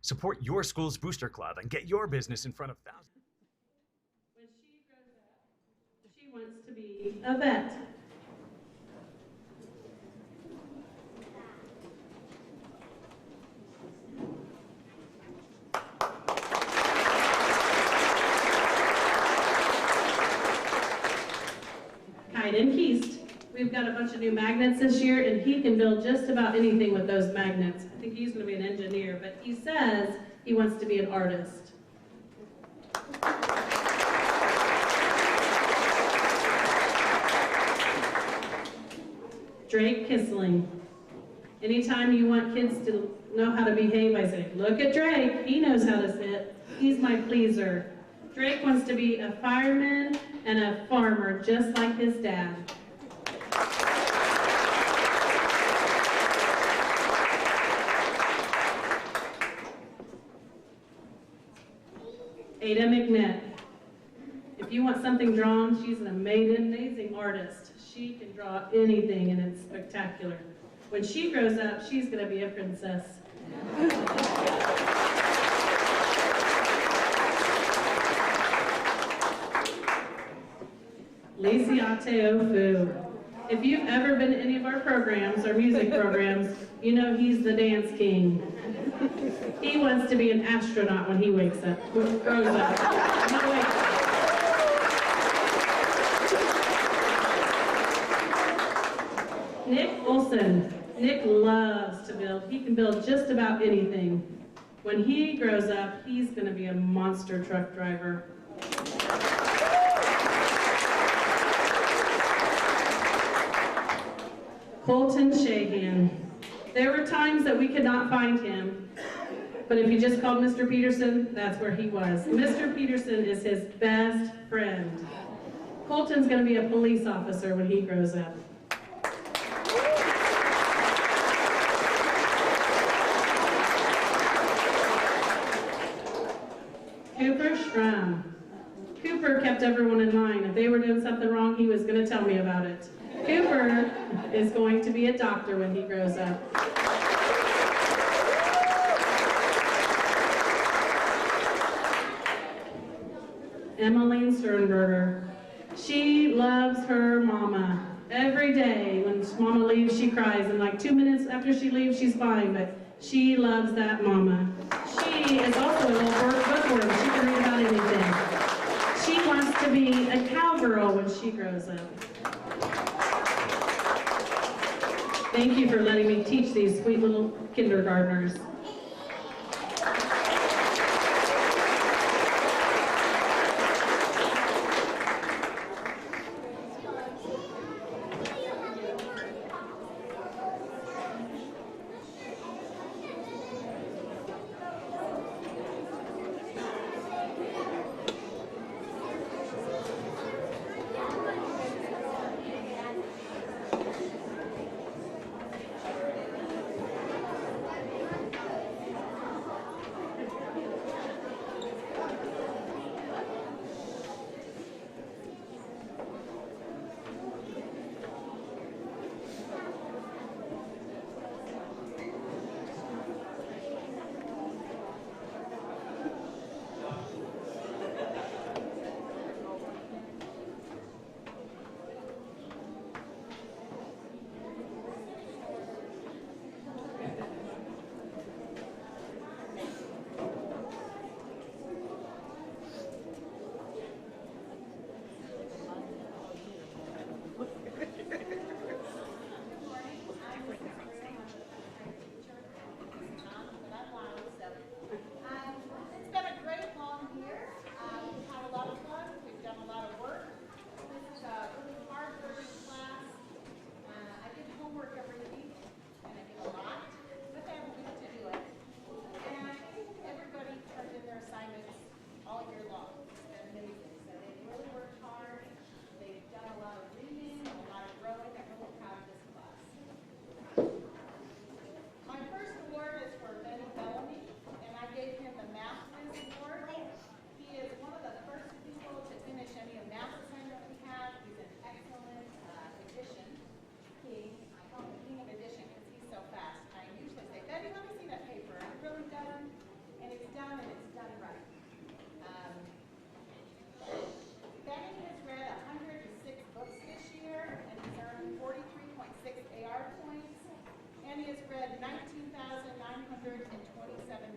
Support your school's booster club and get your business in front of thousands. When she grows up, she wants to be a vet. Kaiden Keast. We've got a bunch of new magnets this year, and he can build just about anything with those magnets. I think he's going to be an engineer, but he says he wants to be an artist. Drake Kissling. Anytime you want kids to know how to behave, I say, look at Drake. He knows how to sit. He's my pleaser. Drake wants to be a fireman and a farmer, just like his dad. Ada McNett. If you want something drawn, she's an amazing artist. She can draw anything, and it's spectacular. When she grows up, she's going to be a princess. Lisiate Ofu. If you've ever been to any of our programs, our music programs, you know he's the dance king. He wants to be an astronaut when he grows up. No, wait. Nick Olson. Nick loves to build. He can build just about anything. When he grows up, he's going to be a monster truck driver. Colton Shahan. There were times that we could not find him, but if you just called Mr. Peterson, that's where he was. Mr. Peterson is his best friend. Colton's going to be a police officer when he grows up. Cooper Schramm. Cooper kept everyone in line. If they were doing something wrong, he was going to tell me about it. Cooper is going to be a doctor when he grows up. Emmeline Sternberger. She loves her mama. Every day when mama leaves, she cries, and like 2 minutes after she leaves, she's fine, but she loves that mama. She is also a little bookworm. She can read about anything. She wants to be a cowgirl when she grows up. Thank you for letting me teach these sweet little kindergartners.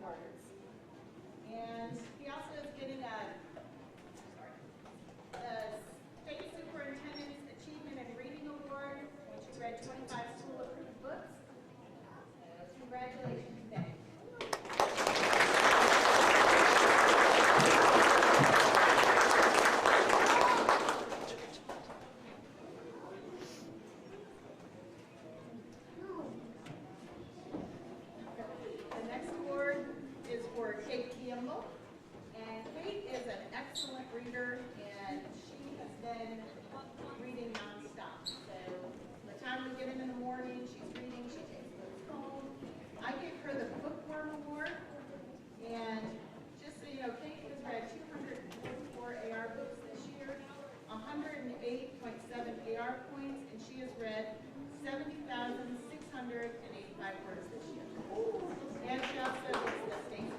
awards. And he also is getting the State Superintendent's Achievement in Reading Award, which he read 25 school-approved books. Congratulations, Dave. The next award is for Kate Campbell. And Kate is an excellent reader, and she has been reading nonstop. So by the time we get in the morning, she's reading, she takes books home. I gave her the Bookworm Award, and just so you know, Kate has read 244 AR books this year, 108.7 AR points, and she has read 70,685 words this year. And she also gets the state.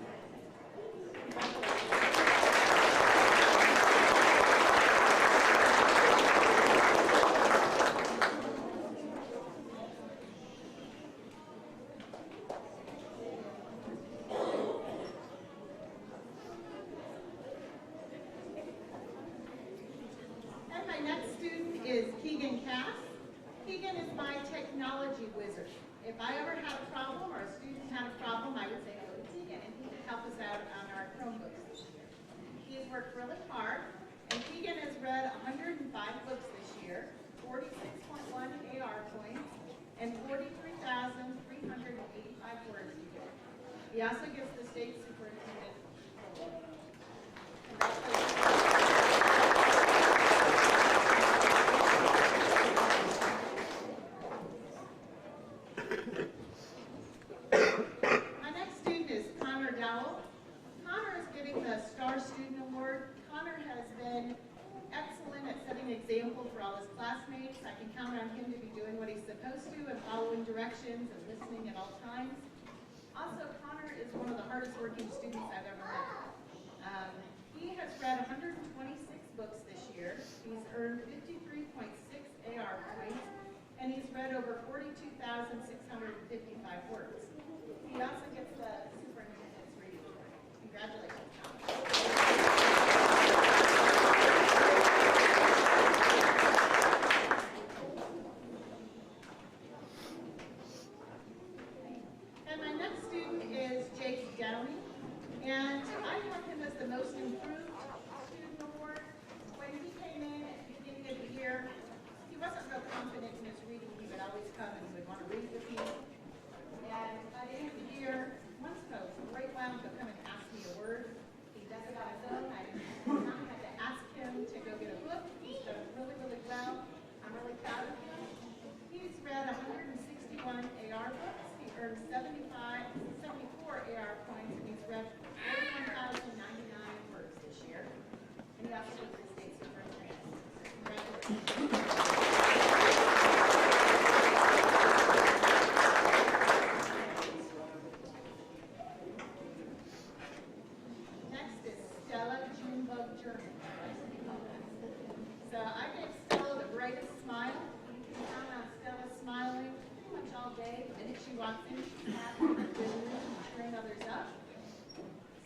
And my next student is Keegan Cass. Keegan is my technology wizard. If I ever had a problem or a student had a problem, I would say, go to Keegan, and he could help us out on our Chromebooks. He has worked really hard, and Keegan has read 105 books this year, 46.1 AR points, and 43,385 words a year. He also gets the state superintendent award. Congratulations. My next student is Connor Dowell. Connor is getting the Star Student Award. Connor has been excellent at setting an example for all his classmates. I can count on him to be doing what he's supposed to and following directions and listening at all times. Also, Connor is one of the hardest working students I've ever met. He has read 126 books this year. He's earned 53.6 AR points, and he's read over 42,655 words. He also gets the superintendent's reading award. Congratulations, Connor. And my next student is Jake Downey, and I have him as the most improved student award. When he came in at the beginning of the year, he wasn't real confident in his reading. He would always come and he would want to read with me. And by the end of the year, once in a great while he'll come and ask me a word. He does it on his own. I did not have to ask him to go get a book. He's done really, really well. I'm really proud of him. He's read 161 AR books. He earned 74 AR points, and he's read 41,099 words this year. And he also gets the state superintendent. Congratulations. Next is Stella Junebug German. So I gave Stella the brightest smile. You can count on Stella smiling pretty much all day. The minute she walks in, she's happy and cheering others up.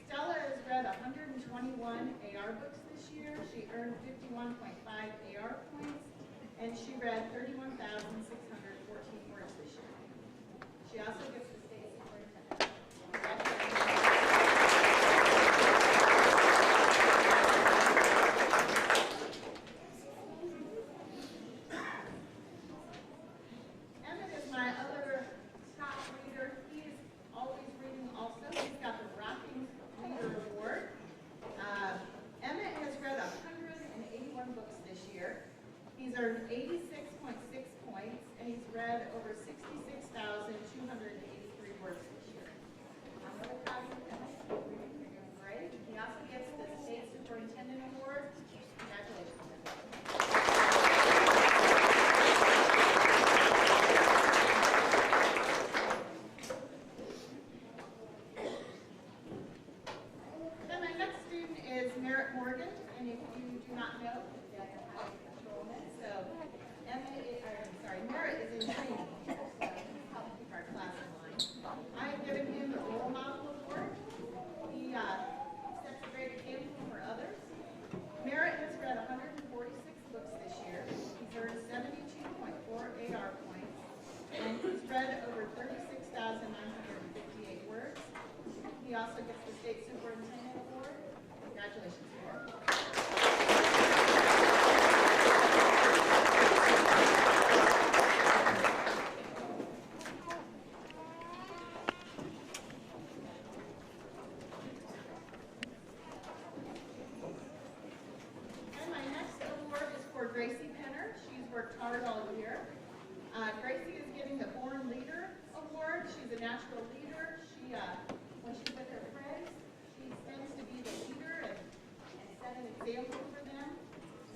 Stella has read 121 AR books this year. She earned 51.5 AR points, and she read 31,614 words this year. She also gets the state superintendent. Congratulations. Emmett is my other top reader. He is always reading also. He's got the Rocking Reader Award. Emmett has read 181 books this year. He's earned 86.6 points, and he's read over 66,283 also gets the State Superintendent Award. Congratulations, Mayor. And my next award is for Gracie Penner. She's worked hard all year. Gracie is getting the Born Leader Award. She's a natural leader. When she's with her friends, she tends to be the leader and set an example for them.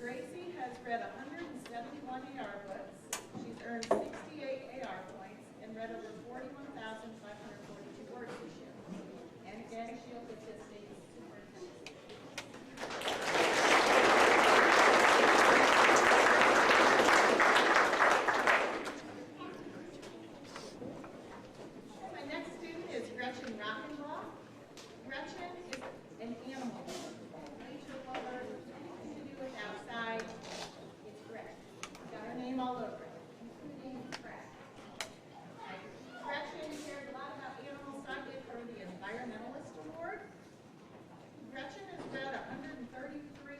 Gracie has read 171 AR books. She's earned 68 AR points and read over 41,542 words this year. And again, she'll get this state superintendent. My next student is Gretchen Rockenbaugh. Gretchen is an animal. Nature lover, anything to do with outside, it's Gretchen. Got her name all over it, including Brad. Gretchen cares a lot about animals, so I give her the Environmentalist Award. Gretchen has read 133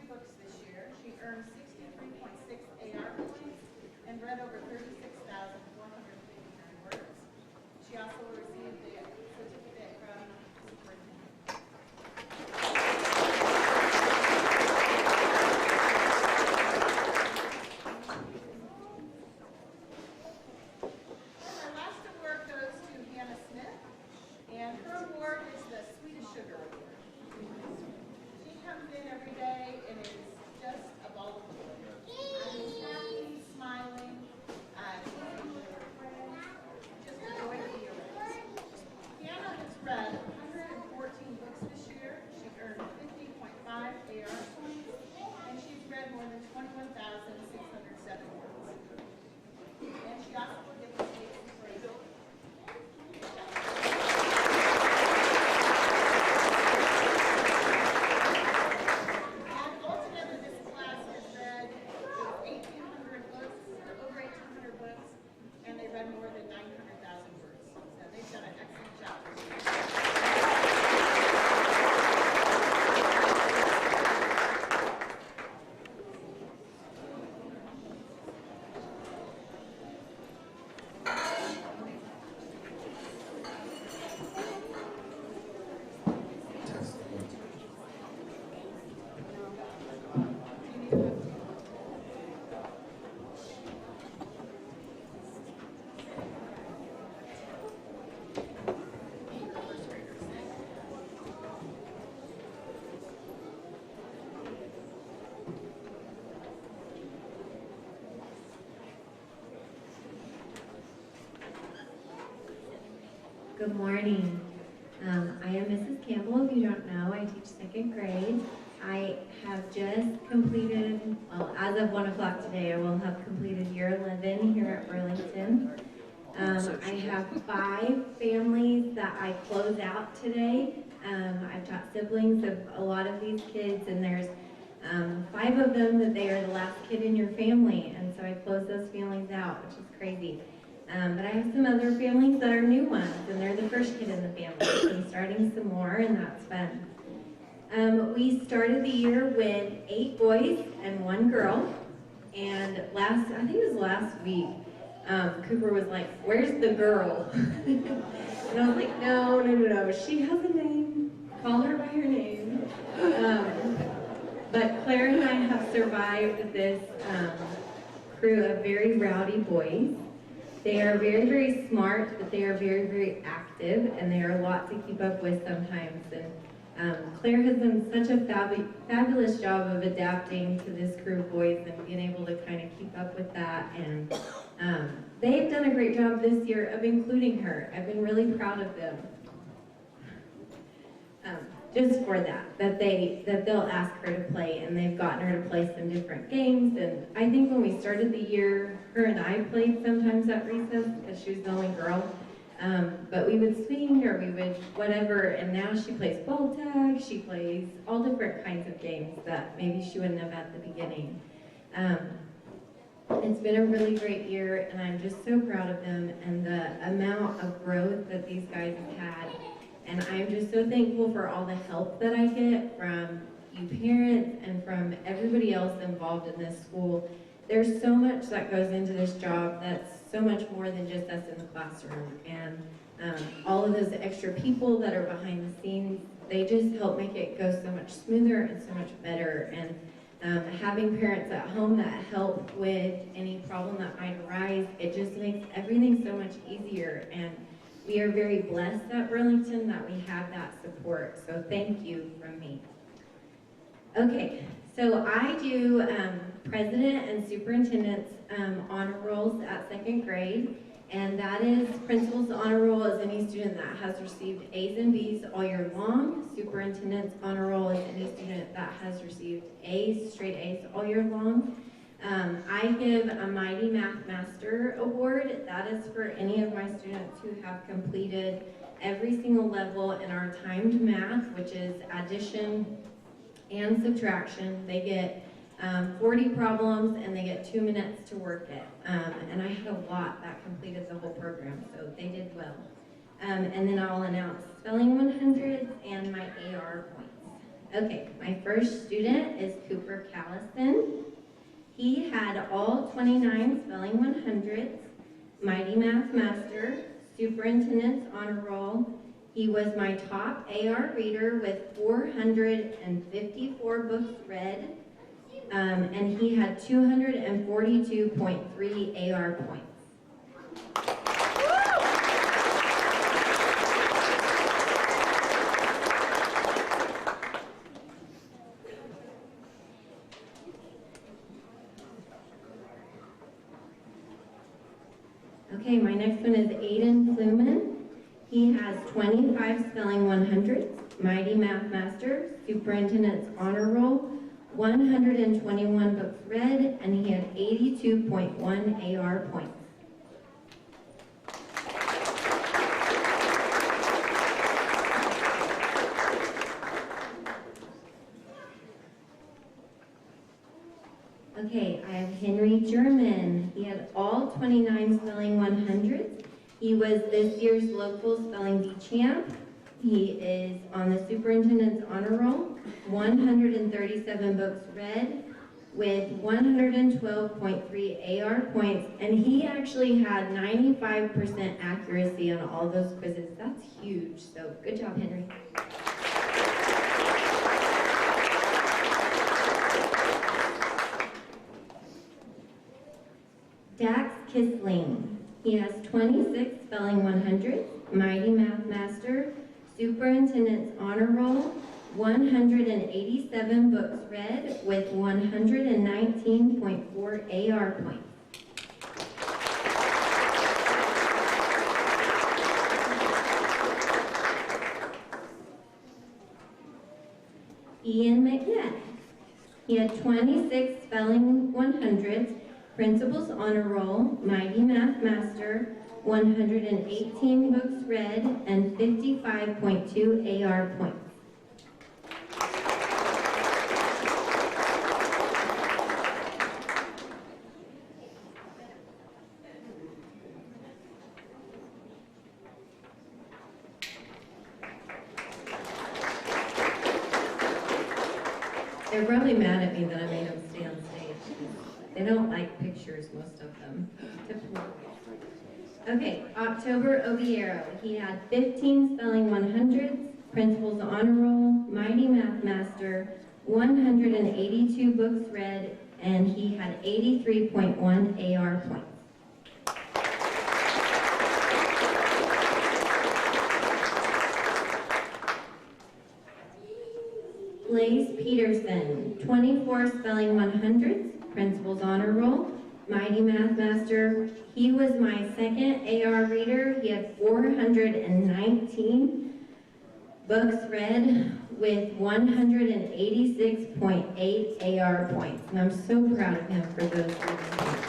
books this year. She earned 63.6 AR points and read over 36,459 words. She also received the certificate from the superintendent. And our last award goes to Hannah Smith, and her award is the Sweetest Sugar Award. She comes in every day and is just a ball of joy. She's happy, smiling, teasing with her friends, just a joy to be around. Hannah has read 114 books this year. She earned 50.5 AR points, and she's read more than 21,607 words. And she also will get the state superintendent. And altogether, this class has read 1,800 books, or over 1,800 books, and they read more than 900,000 words. So they've done an excellent job. Good morning. I am Mrs. Campbell. If you don't know, I teach second grade. I have just completed, well, as of 1 o'clock today, I will have completed year 11 here at Burlington. I have 5 families that I close out today. I've taught siblings of a lot of these kids, and there's 5 of them that they are the last kid in your family, and so I close those families out, which is crazy. But I have some other families that are new ones, and they're the first kid in the family, so I'm starting some more, and that's fun. We started the year with 8 boys and 1 girl, and I think it was last week, Cooper was like, "Where's the girl?" And I was like, no, she has a name, call her by her name. But Claire and I have survived this crew of very rowdy boys. They are very, very smart, but they are very, very active, and they are a lot to keep up with sometimes. And Claire has done such a fabulous job of adapting to this crew of boys and being able to kind of keep up with that. And they've done a great job this year of including her. I've been really proud of them. Just for that they'll ask her to play, and they've gotten her to play some different games. And I think when we started the year, her and I played sometimes at recess because she was the only girl. But we would swing or we would whatever, and now she plays ball tag, she plays all different kinds of games that maybe she wouldn't have at the beginning. It's been a really great year, and I'm just so proud of them and the amount of growth that these guys have had. And and I'm just so thankful for all the help that I get from you parents and from everybody else involved in this school. There's so much that goes into this job that's so much more than just us in the classroom, and all of those extra people that are behind the scenes, they just help make it go so much smoother and so much better. And having parents at home that help with any problem that might arise, it just makes everything so much easier. And we are very blessed at Burlington that we have that support. So thank you from me. Okay, so I do president and superintendent's honor rolls at second grade. And that is principal's honor roll is any student that has received A's and B's all year long. Superintendent's honor roll is any student that has received A's, straight A's all year long. I give a Mighty Math Master Award. That is for any of my students who have completed every single level in our timed math, which is addition and subtraction. They get 40 problems and they get 2 minutes to work it. And I had a lot that completed the whole program, so they did well. And then I'll announce spelling 100s and my AR points. Okay, my first student is Cooper Callison. He had all 29 spelling 100s, Mighty Math Master, Superintendent's Honor Roll. He was my top AR reader with 454 books read. And he had 242.3 AR points. Okay, my next one is Aiden Fluman. He has 25 spelling 100s, Mighty Math Master, Superintendent's Honor Roll, 121 books read, and he had 82.1 AR points. Okay, I have Henry German. He had all 29 spelling 100s. He was this year's local spelling bee champ. He is on the superintendent's honor roll, 137 books read with 112.3 AR points, and he actually had 95% accuracy on all those quizzes. That's huge, so good job, Henry. Dax Kisling. He has 26 spelling 100s, Mighty Math Master, Superintendent's Honor Roll, 187 books read with 119.4 AR points. Ian McNett. He had 26 spelling 100s, Principal's Honor Roll, Mighty Math Master, 118 books read, and 55.2 AR points. They're probably mad at me that I made them stay on stage. They don't like pictures, most of them. Typical. Okay, October Obiero. He had 15 spelling 100s, Principal's Honor Roll, Mighty Math Master, 182 books read, and he had 83.1 AR points. Blaze Peterson, 24 spelling 100s, Principal's Honor Roll, Mighty Math Master. He was my second AR reader. He had 419 books read with 186.8 AR points. And I'm so proud of him for those reading points.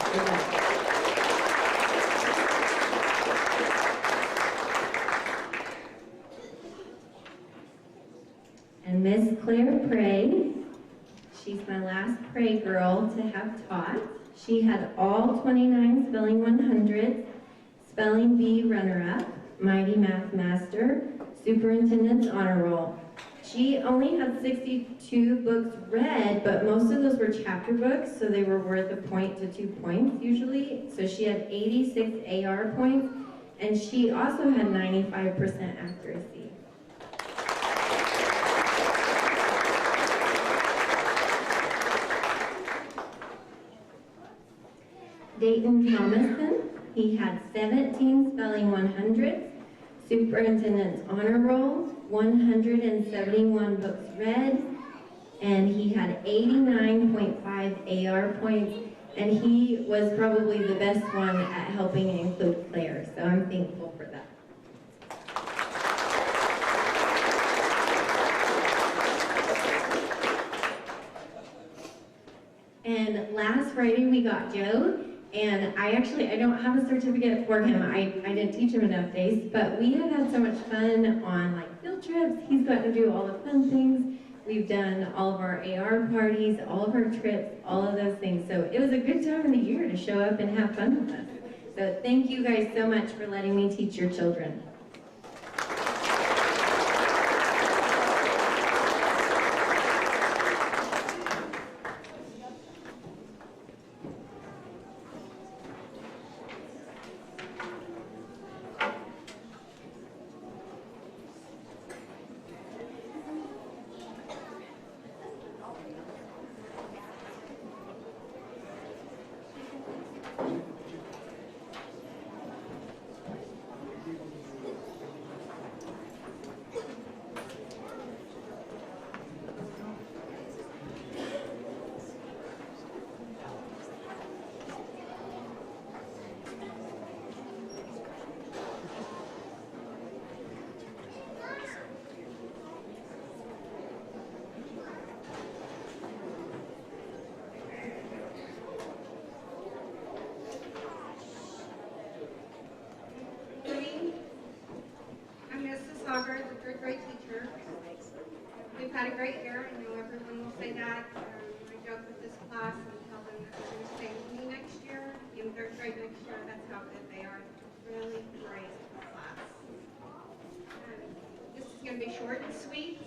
And Miss Claire Prey, she's my last Prey girl to have taught. She had all 29 spelling 100s, spelling bee runner-up, Mighty Math Master, Superintendent's Honor Roll. She only had 62 books read, but most of those were chapter books, so they were worth a point to 2 points usually. So she had 86 AR points, and she also had 95% accuracy. Dayton Thomason, he had 17 spelling 100s, Superintendent's Honor Roll, 171 books read, and he had 89.5 AR points, and he was probably the best one at helping include Claire, so I'm thankful for that. And last Friday we got Joe, and I don't have a certificate for him. I didn't teach him enough days, but we have had so much fun on like field trips. He's gotten to do all the fun things. We've done all of our AR parties, all of our trips, all of those things. So it was a good time of the year to show up and have fun with us. So thank you guys so much for letting me teach your children. The third grade teacher. We've had a great year. I know everyone will say that. I joke with this class and tell them that they're going to stay with me next year. In third grade next year, that's how good they are. Really great class. This is going to be short and sweet.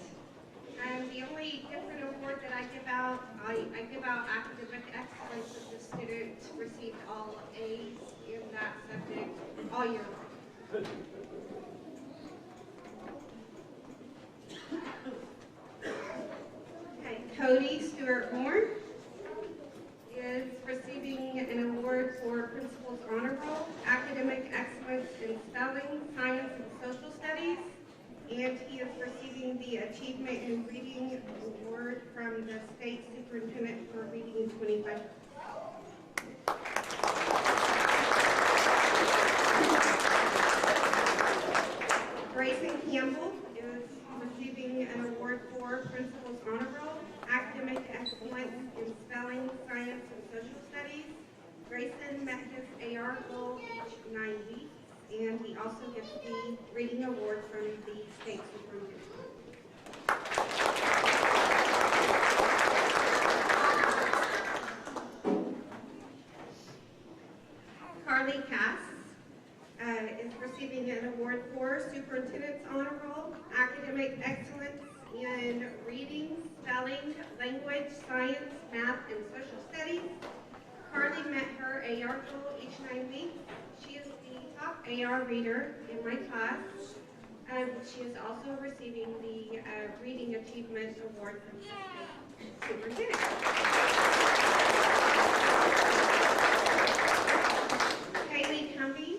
The only different award that I give out, I give out academic excellence if the student received all A's in that subject all year long. Okay, Cody Stewart Moore is receiving an award for Principal's Honor Roll, Academic Excellence in Spelling, Science, and Social Studies, and he is receiving the Achievement in Reading Award from the State Superintendent for Reading 25. Grayson Campbell is receiving an award for Principal's Honor Roll, Academic Excellence in Spelling, Science, and Social Studies. Grayson met his AR goal each 9 weeks, and he also gets the Reading Award from the State Superintendent. Carly Cass is receiving an award for Superintendent's Honor Roll, Academic Excellence in Reading, Spelling, Language, Science, Math, and Social Studies. Carly met her AR goal each 9 weeks. She is the top AR reader in my class. She is also receiving the Reading Achievement Award from the Superintendent. Kaylee Cumbie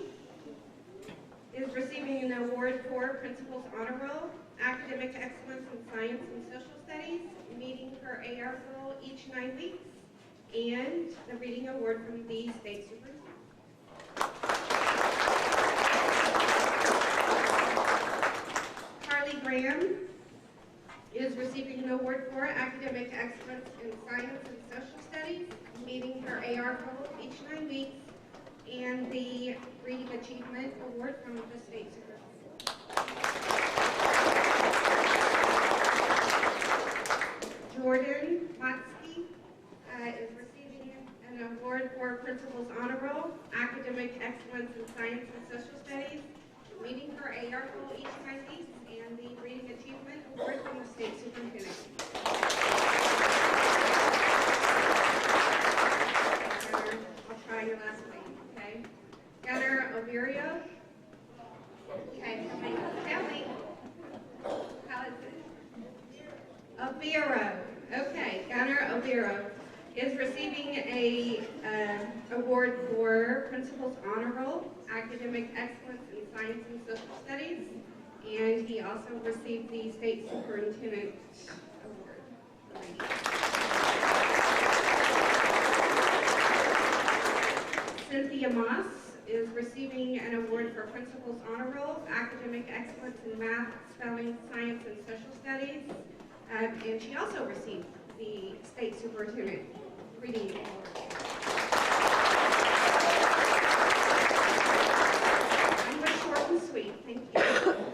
is receiving an award for Principal's Honor Roll, Academic Excellence in Science and Social Studies, meeting her AR goal each 9 weeks, and the Reading Award from the State Superintendent. Carly Graham is receiving an award for Academic Excellence in Science and Social Studies, meeting her AR goal each 9 weeks, and the Reading Achievement Award from the State Superintendent. Jordan Matsky is receiving an award for Principal's Honor Roll, Academic Excellence in Science and Social Studies, meeting her AR goal each 9 weeks, and the Reading Achievement Award from the State Superintendent. I'll try your last name, okay? Gunnar Ovirio. Okay, tell me. How is it? Oviro. Okay, Gunnar Oviro is receiving a award for Principal's Honor Roll, Academic Excellence in Science and Social Studies, and he also received the State Superintendent Award. Cynthia Moss is receiving an award for Principal's Honor Roll, Academic Excellence in Math, Spelling, Science, and Social Studies, and she also received the State Superintendent Reading Award. I'm going short and sweet. Thank you.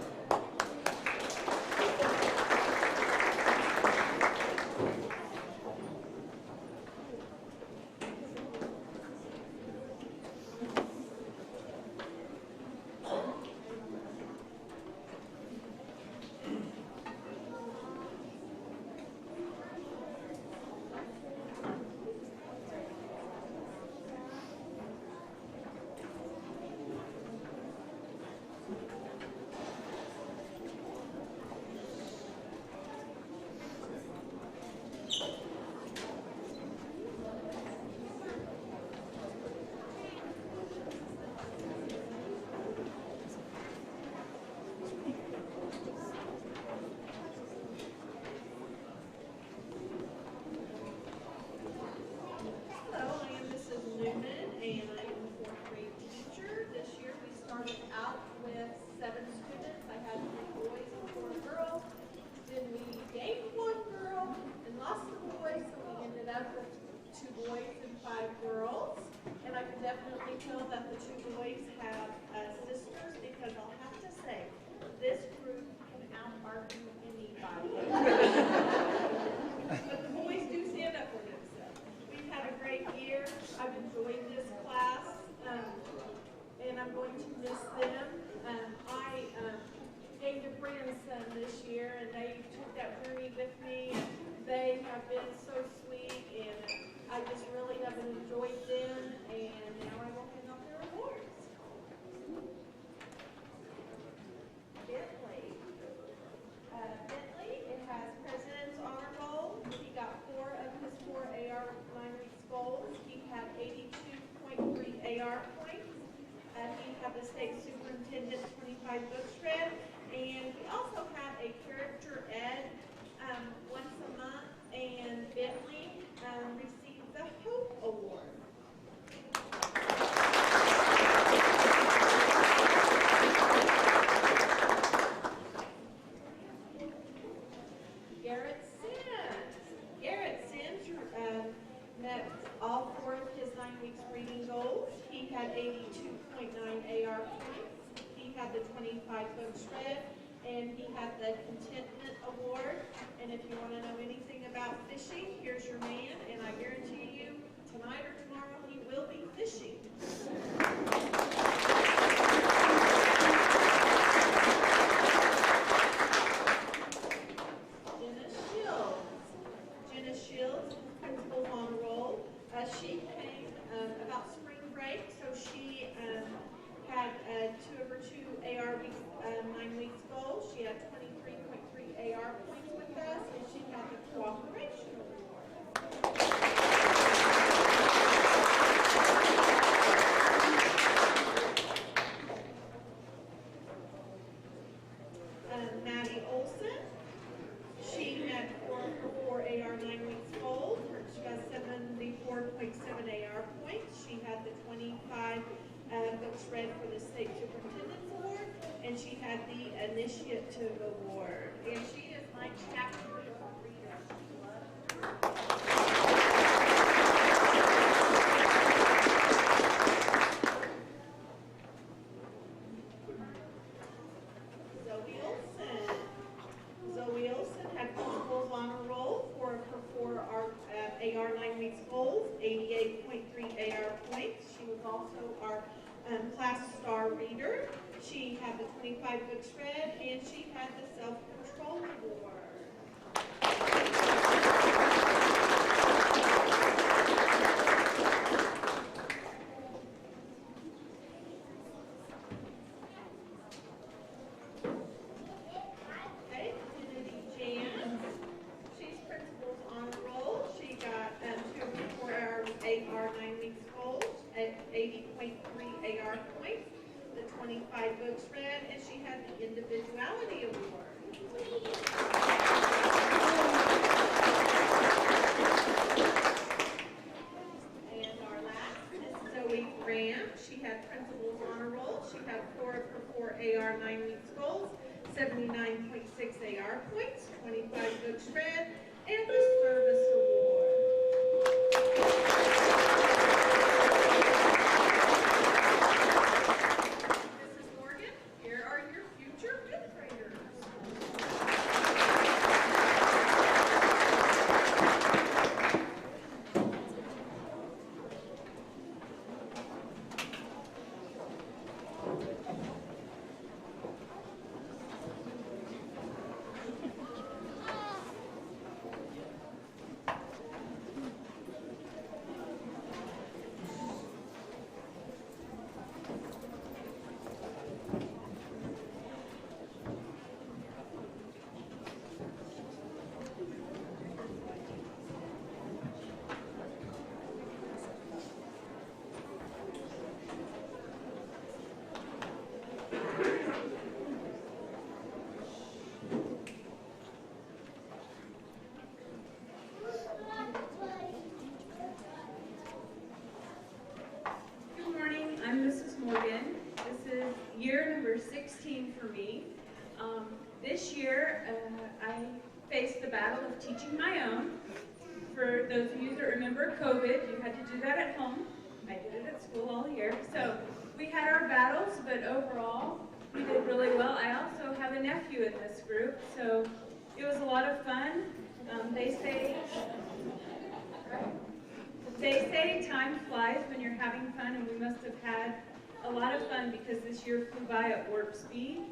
Initiative Award, and she is my chapter reader. Zoe Olson had Principal's Honor Roll for our AR 9 weeks goals, 88.3 AR points. She was also our class star reader. She had the 25 books read, and she had the self-control award. Okay, Kennedy Jan. She's principal's honor roll. She got 2 4-hour 8R 9 weeks gold at 80.3 AR points, the 25 books read, and she had the individuality award. And our last is Zoe Graham. She had principal's honor roll. She had 4 of her 4 AR 9 weeks gold, 79.6 AR points, 25 books read, and the service award. Mrs. Morgan, here are your future fifth graders. Good morning, I'm Mrs. Morgan. This is year number 16 for me. This year, I faced the battle of teaching my own. For those of you that remember COVID, you had to do that at home. I did it at school all year. So we had our battles, but overall, we did really well. I also have a nephew in this group, so it was a lot of fun. They say time flies when you're having fun, and we must have had a lot of fun because this year flew by at warp speed.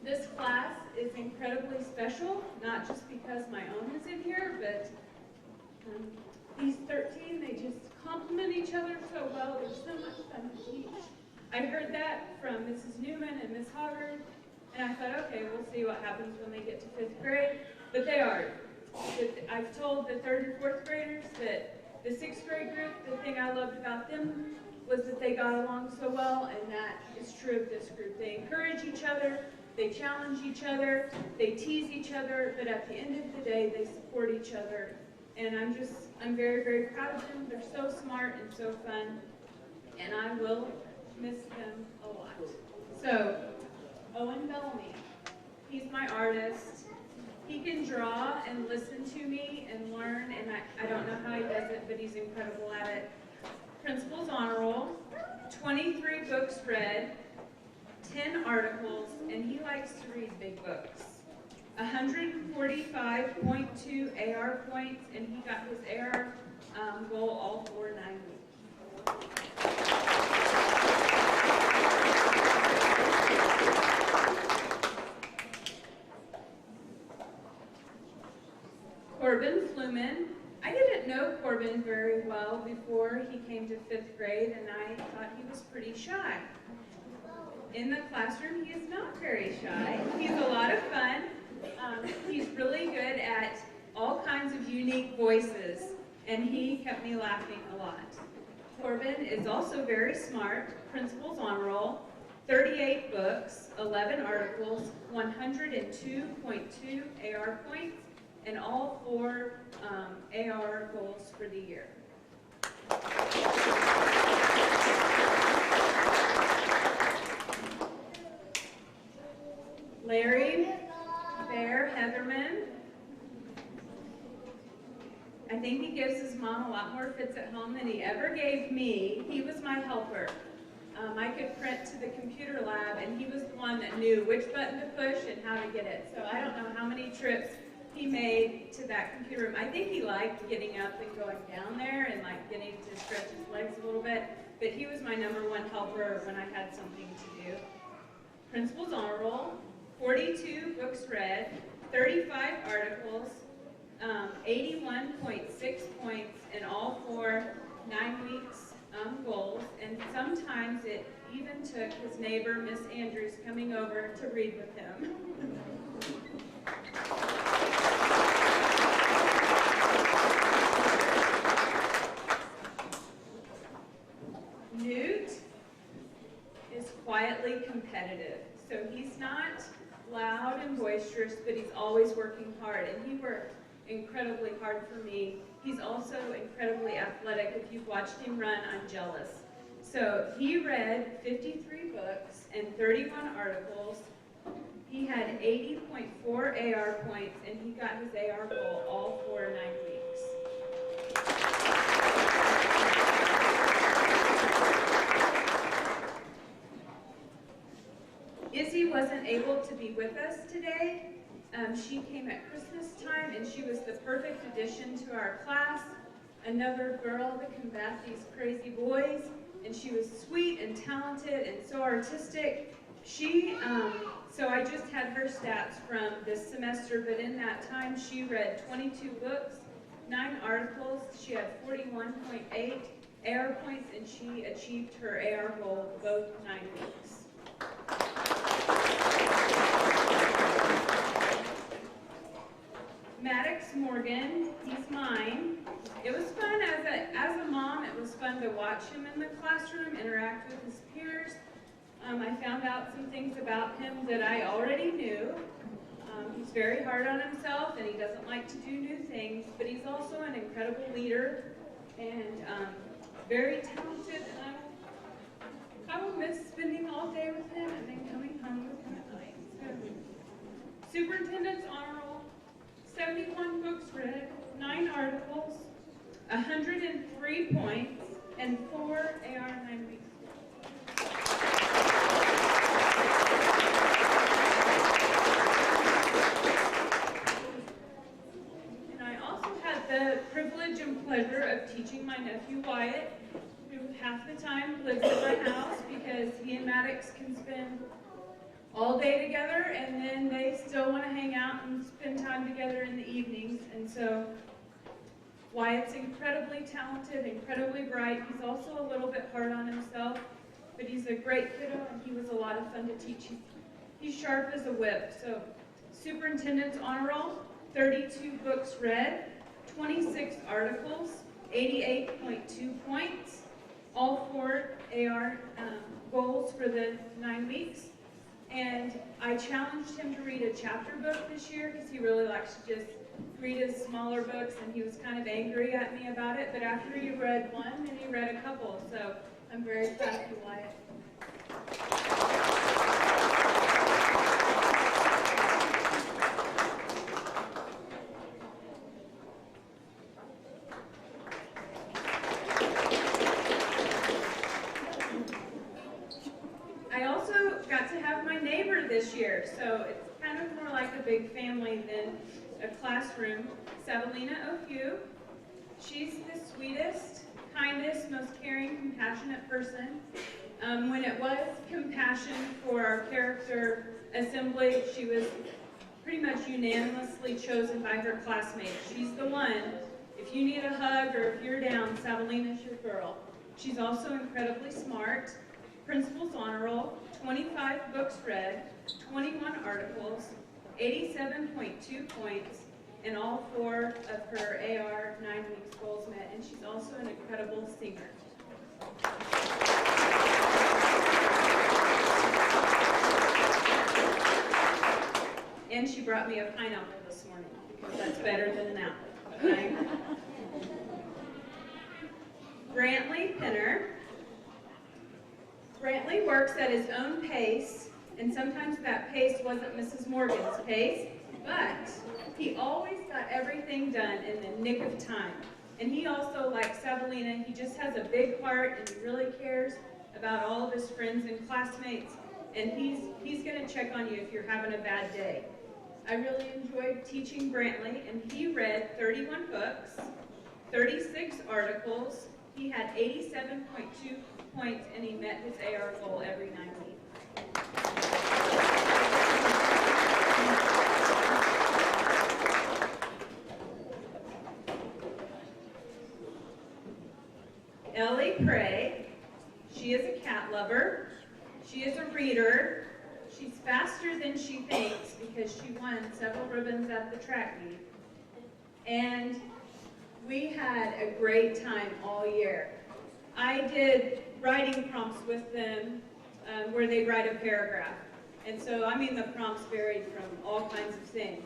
This class is incredibly special, not just because my own is in here, but these 13, they just complement each other so well. They're so much fun to teach. I heard that from Mrs. Newman and Miss Hoggard, and I thought, okay, we'll see what happens when they get to 5th grade, but they are. I've told the 3rd and 4th graders that the 6th grade group, the thing I loved about them was that they got along so well, and that is true of this group. They encourage each other, they challenge each other, they tease each other, but at the end of the day, they support each other. And I'm very, very proud of them. They're so smart and so fun, and I will miss them a lot. So, Owen Bellamy, he's my artist. He can draw and listen to me and learn, and I don't know how he does it, but he's incredible at it. Principal's honor roll, 23 books read, 10 articles, and he likes to read big books. 145.2 AR points, and he got his AR goal all for 9 weeks. Corbin Fluman. I didn't know Corbin very well before he came to 5th grade, and I thought he was pretty shy. In the classroom, he is not very shy. He's a lot of fun. He's really good at all kinds of unique voices, and he kept me laughing a lot. Corbin is also very smart, principal's honor roll, 38 books, 11 articles, 102.2 AR points, and all 4 AR goals for the year. Larry Bear Heatherman. I think he gives his mom a lot more fits at home than he ever gave me. He was my helper. I could print to the computer lab, and he was the one that knew which button to push and how to get it. So I don't know how many trips he made to that computer room. I think he liked getting up and going down there and like getting to stretch his legs a little bit, but he was my #1 helper when I had something to do. Principal's Honor Roll, 42 books read, 35 articles, 81.6 points in all 4 9 weeks goals, and sometimes it even took his neighbor, Miss Andrews, coming over to read with him. Newt is quietly competitive, so he's not loud and boisterous, but he's always working hard, and he worked incredibly hard for me. He's also incredibly athletic. If you've watched him run, I'm jealous. So he read 53 books and 31 articles. He had 80.4 AR points, and he got his AR goal all 4 9 weeks. Izzy wasn't able to be with us today. She came at Christmas time, and she was the perfect addition to our class. Another girl to combat these crazy boys, and she was sweet and talented and so artistic. So I just had her stats from this semester, but in that time she read 22 books, 9 articles. She had 41.8 AR points, and she achieved her AR goal both 9 weeks. Maddox Morgan, he's mine. It was fun as a mom. It was fun to watch him in the classroom, interact with his peers. I found out some things about him that I already knew. He's very hard on himself, and he doesn't like to do new things, but he's also an incredible leader and very talented, and I will miss spending all day with him and then coming home with him at night. So, Superintendent's Honor Roll, 71 books read, 9 articles, 103 points, and 4 AR 9 weeks. And I also had the privilege and pleasure of teaching my nephew Wyatt, who half the time lives at my house because he and Maddox can spend all day together, and then they still want to hang out and spend time together in the evenings. And so Wyatt's incredibly talented, incredibly bright. He's also a little bit hard on himself, but he's a great kiddo, and he was a lot of fun to teach. He's sharp as a whip. So Superintendent's Honor Roll, 32 books read, 26 articles, 88.2 points, all 4 AR goals for the 9 weeks. And I challenged him to read a chapter book this year because he really likes to just read his smaller books, and he was kind of angry at me about it. But after he read one, then he read a couple. So I'm very proud of you, Wyatt. This year, so it's kind of more like a big family than a classroom. Savalina O'Hue, she's the sweetest, kindest, most caring, compassionate person. When it was compassion for our character assembly, she was pretty much unanimously chosen by her classmates. She's the one. If you need a hug or if you're down, Savalina's your girl. She's also incredibly smart. Principal's Honor Roll, 25 books read, 21 articles, 87.2 points, and all 4 of her AR 9 weeks goals met. And she's also an incredible singer. And she brought me a pineapple this morning, because that's better than an apple. Right? Brantley Pinner. Brantley works at his own pace, and sometimes that pace wasn't Mrs. Morgan's pace, but he always got everything done in the nick of time. And he also, like Savalina, he just has a big heart, and he really cares about all of his friends and classmates, and he's going to check on you if you're having a bad day. I really enjoyed teaching Brantley, and he read 31 books, 36 articles. He had 87.2 points, and he met his AR goal every 9 weeks. Ellie Prey, she is a cat lover. She is a reader. She's faster than she thinks because she won several ribbons at the track meet. And we had a great time all year. I did writing prompts with them where they write a paragraph. And so, I mean, the prompts varied from all kinds of things.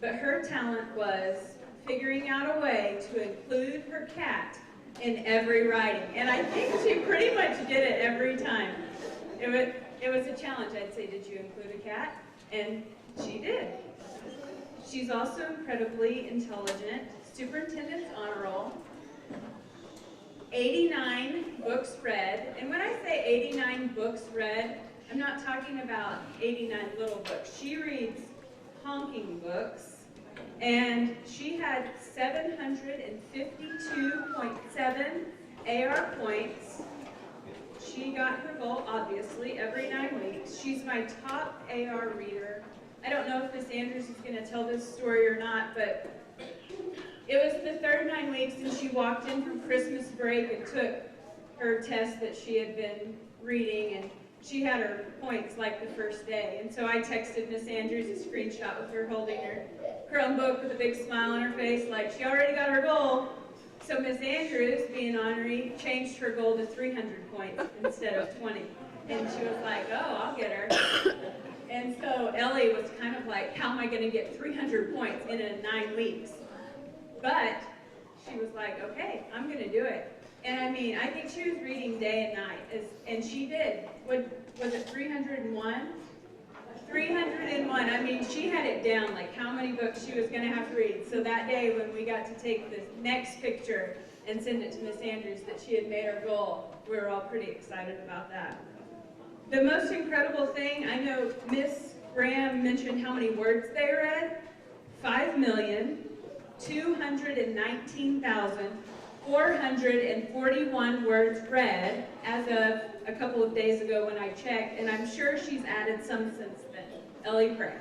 But her talent was figuring out a way to include her cat in every writing. And I think she pretty much did it every time. It was a challenge. I'd say, did you include a cat? And she did. She's also incredibly intelligent. Superintendent's honor roll. 89 books read. And when I say 89 books read, I'm not talking about 89 little books. She reads honking books. And she had 752.7 AR points. She got her goal, obviously, every 9 weeks. She's my top AR reader. I don't know if Miss Andrews is going to tell this story or not, but it was the third 9 weeks, and she walked in from Christmas break and took her test that she had been reading, and she had her points like the first day. And so I texted Miss Andrews a screenshot with her holding her Chromebook with a big smile on her face, like she already got her goal. So Miss Andrews, being ornery, changed her goal to 300 points instead of 20. And she was like, oh, I'll get her. And so Ellie was kind of like, how am I going to get 300 points in 9 weeks? But she was like, okay, I'm going to do it. And I mean, I think she was reading day and night, and she did. Was it 301? 301. I mean, she had it down, like how many books she was going to have to read. So that day when we got to take the next picture and send it to Miss Andrews that she had made her goal, we were all pretty excited about that. The most incredible thing, I know Miss Graham mentioned how many words they read. 5,219,441 words read as of a couple of days ago when I checked, and I'm sure she's added some since then. Ellie Prey.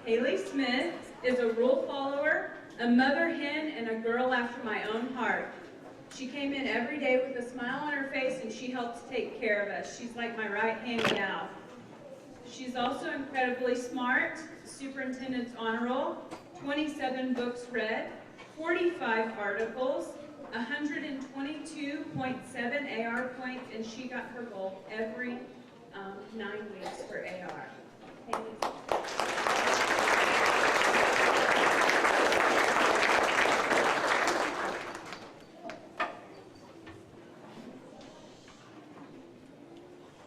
Haley Smith is a rule follower, a mother hen, and a girl after my own heart. She came in every day with a smile on her face, and she helps take care of us. She's like my right-hand gal. She's also incredibly smart, superintendent's honor roll, 27 books read, 45 articles, 122.7 AR points, and she got her goal every 9 weeks for AR. Haley.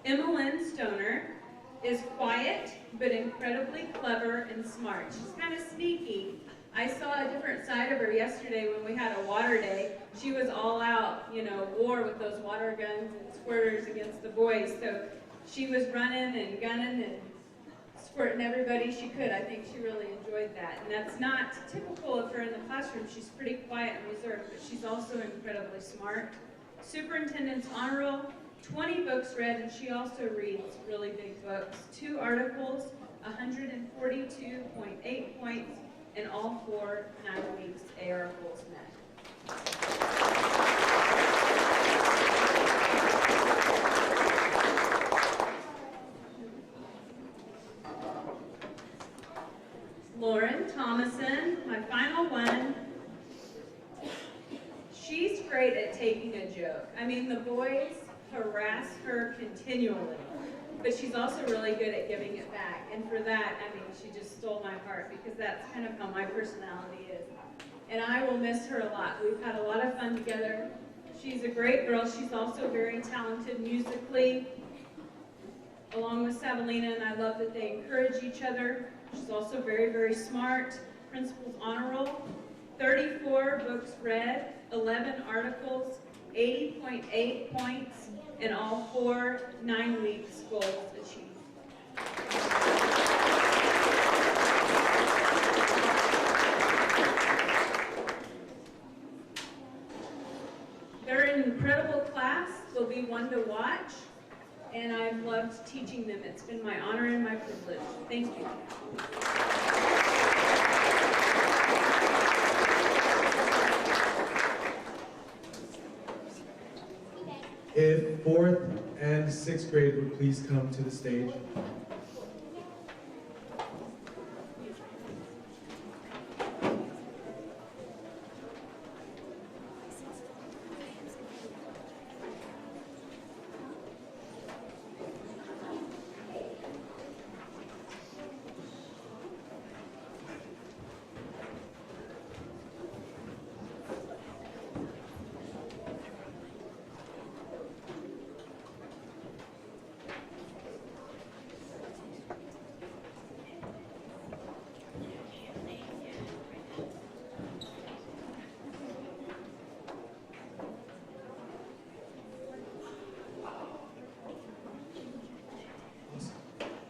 Emmeline Stoner is quiet, but incredibly clever and smart. She's kind of sneaky. I saw a different side of her yesterday when we had a water day. She was all out, war with those water guns and squirters against the boys. So she was running and gunning and squirting everybody she could. I think she really enjoyed that. And that's not typical of her in the classroom. She's pretty quiet and reserved, but she's also incredibly smart. Superintendent's honor roll, 20 books read, and she also reads really big books. 2 articles, 142.8 points, and all 4 9 weeks AR goals met. Lauren Thomason, my final one. She's great at taking a joke. I mean, the boys harass her continually, but she's also really good at giving it back. And for that, I mean, she just stole my heart because that's kind of how my personality is. And I will miss her a lot. We've had a lot of fun together. She's a great girl. She's also very talented musically, along with Savalina, and I love that they encourage each other. She's also very, very smart. Principal's honor roll, 35 4 books read, 11 articles, 80.8 points, and all 4 9-week goals achieved. They're an incredible class. They'll be one to watch, and I've loved teaching them. It's been my honor and my privilege. Thank you. If 4th and 6th grade would please come to the stage.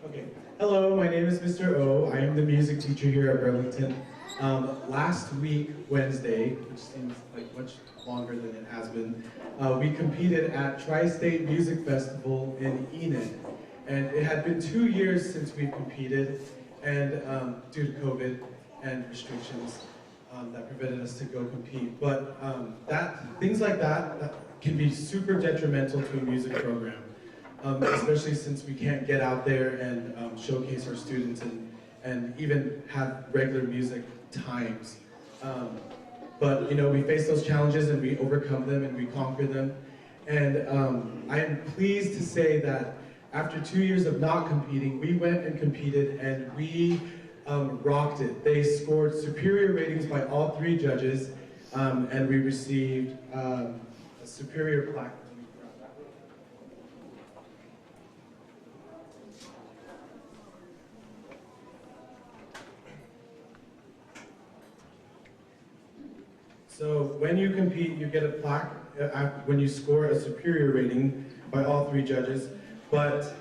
Okay. Hello, my name is Mr. O. I am the music teacher here at Burlington. Last week, Wednesday, which seems like much longer than it has been, we competed at Tri-State Music Festival in Enid. And it had been 2 years since we competed, and due to COVID and restrictions that prevented us to go compete. But things like that can be super detrimental to a music program. Especially since we can't get out there and showcase our students and even have regular music times. But you know, we face those challenges and we overcome them and we conquer them. And I am pleased to say that after 2 years of not competing, we went and competed and we rocked it. They scored superior ratings by all 3 judges, and we received a superior plaque. So when you compete, you get a plaque when you score a superior rating by all 3 judges. But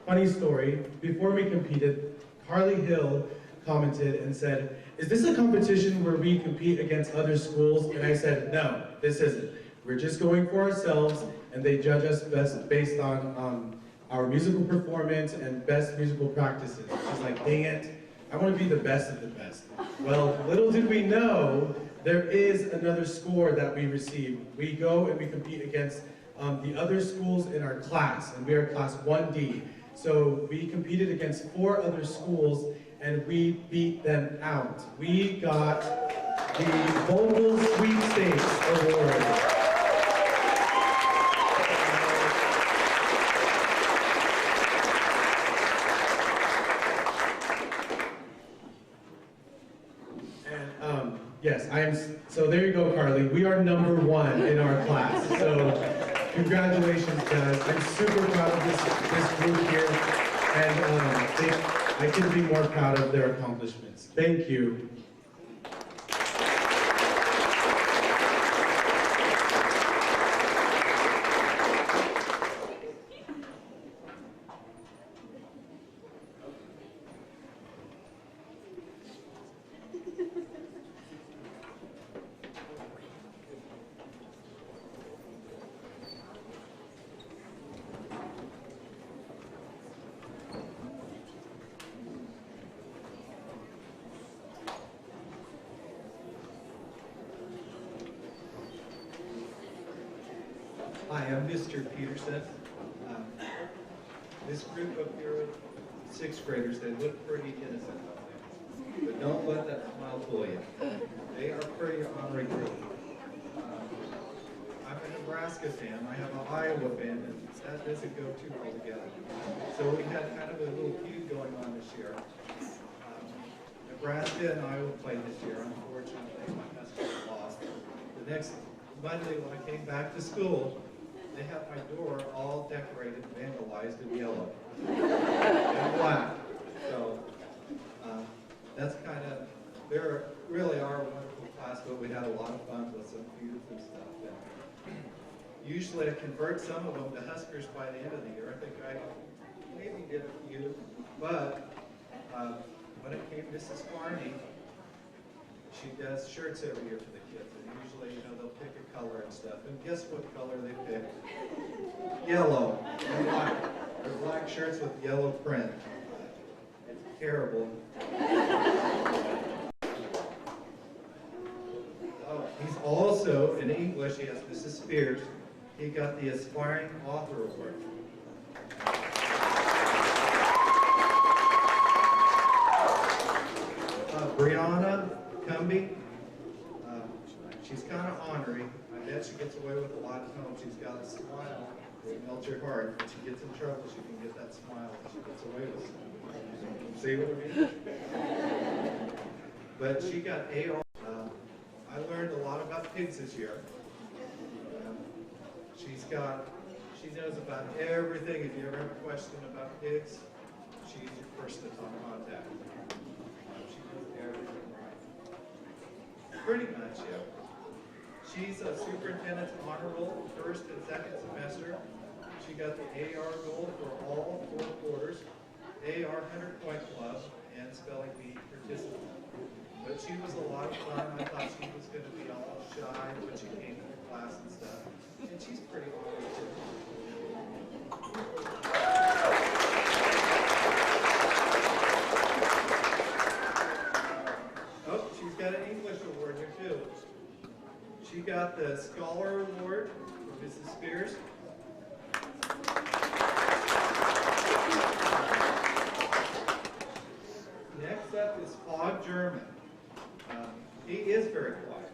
funny story, before we competed, Carly Hill commented and said, "Is this a competition where we compete against other schools?" And I said, "No, this isn't. We're just going for ourselves, and they judge us based on our musical performance and best musical practices." She's like, "Dang it, I want to be the best of the best." Well, little did we know, there is another score that we receive. We go and we compete against the other schools in our class, and we are class 1D. So we competed against 4 other schools, and we beat them out. We got the Vocal Sweepstakes Award. Yes, so there you go, Carly. We are number 1 in our class. So congratulations, guys. I'm super proud of this group here. And I couldn't be more proud of their accomplishments. Thank you. Hi, I'm Mr. Peterson. This group up here of 6th graders, they look pretty innocent, but don't let that smile fool you. They are pretty ornery group. I'm a Nebraska fan, I have an Iowa fan, and that doesn't go too well together. So we had kind of a little feud going on this year. Nebraska and Iowa played this year. Unfortunately, my Huskies lost. The next Monday when I came back to school, they had my door all decorated, vandalized in yellow and black. So that's kind of, they really are a wonderful class had a lot of fun with some feuds and stuff. And usually I convert some of them to Huskers by the end of the year. I think I maybe did a few, but when it came to Mrs. Barney, she does shirts every year for the kids, and usually, you know, they'll pick a color and stuff. And guess what color they picked? Yellow and black. They're black shirts with yellow print. It's terrible. He's also, in English, he has Mrs. Spears. He got the Aspiring Author Award. Brianna Cumby, she's kind of ornery. I bet she gets away with a lot at home. She's got a smile that melts your heart. When she gets in trouble, she can get that smile that she gets away with. See what I mean? But she got AR. I learned a lot about pigs this year. She knows about everything. If you ever have a question about pigs, she's your first to contact. She knows everything right. Pretty much, yeah. She's a superintendent's honor roll, first and second semester. She got the AR gold for all 4 quarters, AR 100-point club, and spelling bee participant. But she was a lot of fun. I thought she was going to be all shy when she came to class and stuff. And she's pretty honest too. Oh, she's got an English award here too. She got the Scholar Award for Mrs. Spears. Next up is Fogg German. He is very quiet,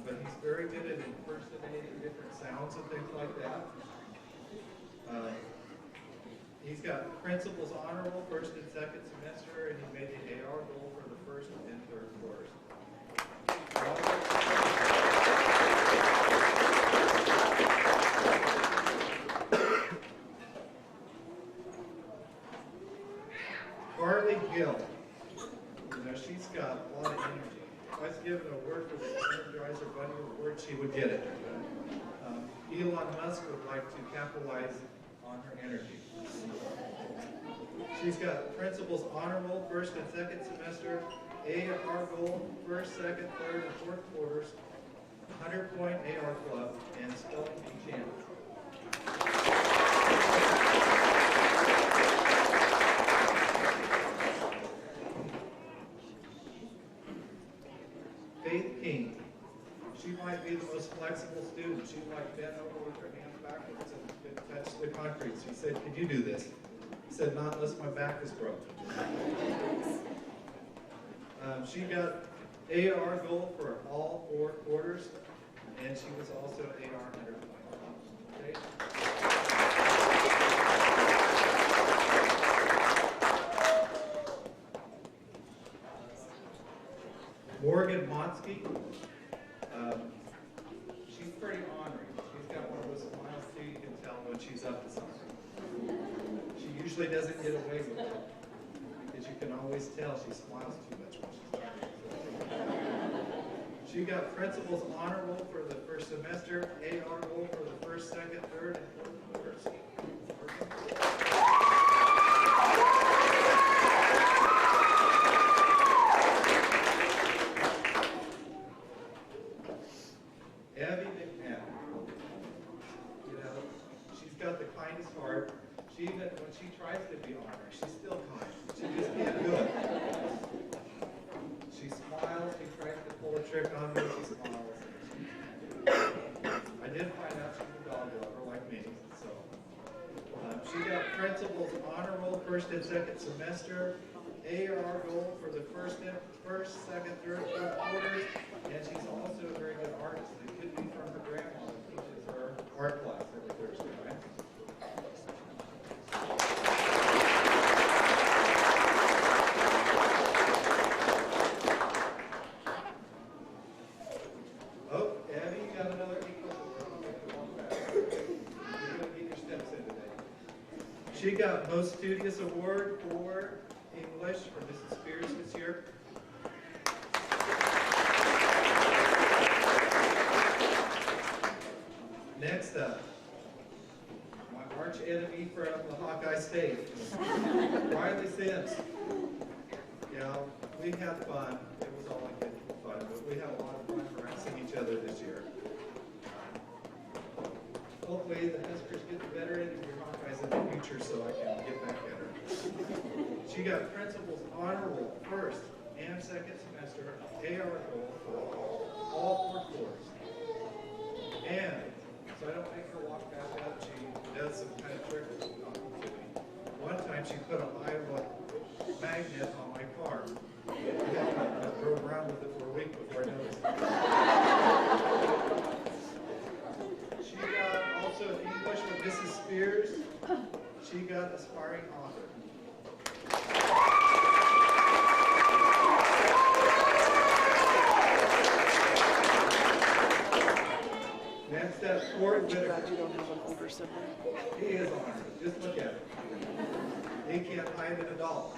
but he's very good at impersonating different sounds and things like that. He's got Principal's Honorable first and second semester, and he made the AR goal for the first and third quarters. Carly Gill. You know, she's got a lot of energy. If I was given an award for the Energizer Bunny Award, she would get it. Elon Musk would like to capitalize on her energy. She's got Principal's Honor Roll first and second semester, AR Gold first, second, third, and fourth quarters, 100-point AR Club, and Spelling Bee Champ. Faith King. She might be the most flexible student. She might bend over with her hands backwards and touch the concrete. She said, "Can you do this?" He said, "Not unless my back is broken." She got AR Gold for all 4 quarters, and she was also AR 100 point. Okay. Morgan Monsky, she's pretty ornery. She's got one of those smiles too, you can tell when she's up to something. She usually doesn't get away with it, because you can always tell she smiles too much when she's talking. She got Principal's Honor Roll for the first semester, AR Roll for the first, second, third, and fourth quarters. Abby McMahon, you know, she's got the kindest heart. She even, when she tries to be honest, she's still kind. She just can't do it. She smiles, she tries to pull a trick on me, she smiles. I did find out she's a dog lover like me, so. She got Principal's Honor Roll first and second semester, AR Gold for the first, second, third, fourth quarters, and she's also a very good artist. It could be from her grandma that teaches her art class every Thursday, right? Oh, Abby, you got another equal. You're going to get your steps in today. She got Most Studious Award for English for Mrs. Spears this year. safe. Riley Sims. Yeah, we had fun. It was all like fun, but we had a lot of fun harassing each other this year. Hopefully the Huskers get the better end of your Hawkeyes in the future so I can get back at her. She got principal's honor roll first and second semester AR goal for all 4 courses. And so I don't make her walk back up, she does some kind of trick to me. One time she put a live magnet on my car. I drove around with it for a week before I noticed it. She got also in English with Mrs. Spears. She got aspiring author. Next up, Ford Whitaker. You don't have an older sibling? He is honored. Just look at him. He can't hide an adult.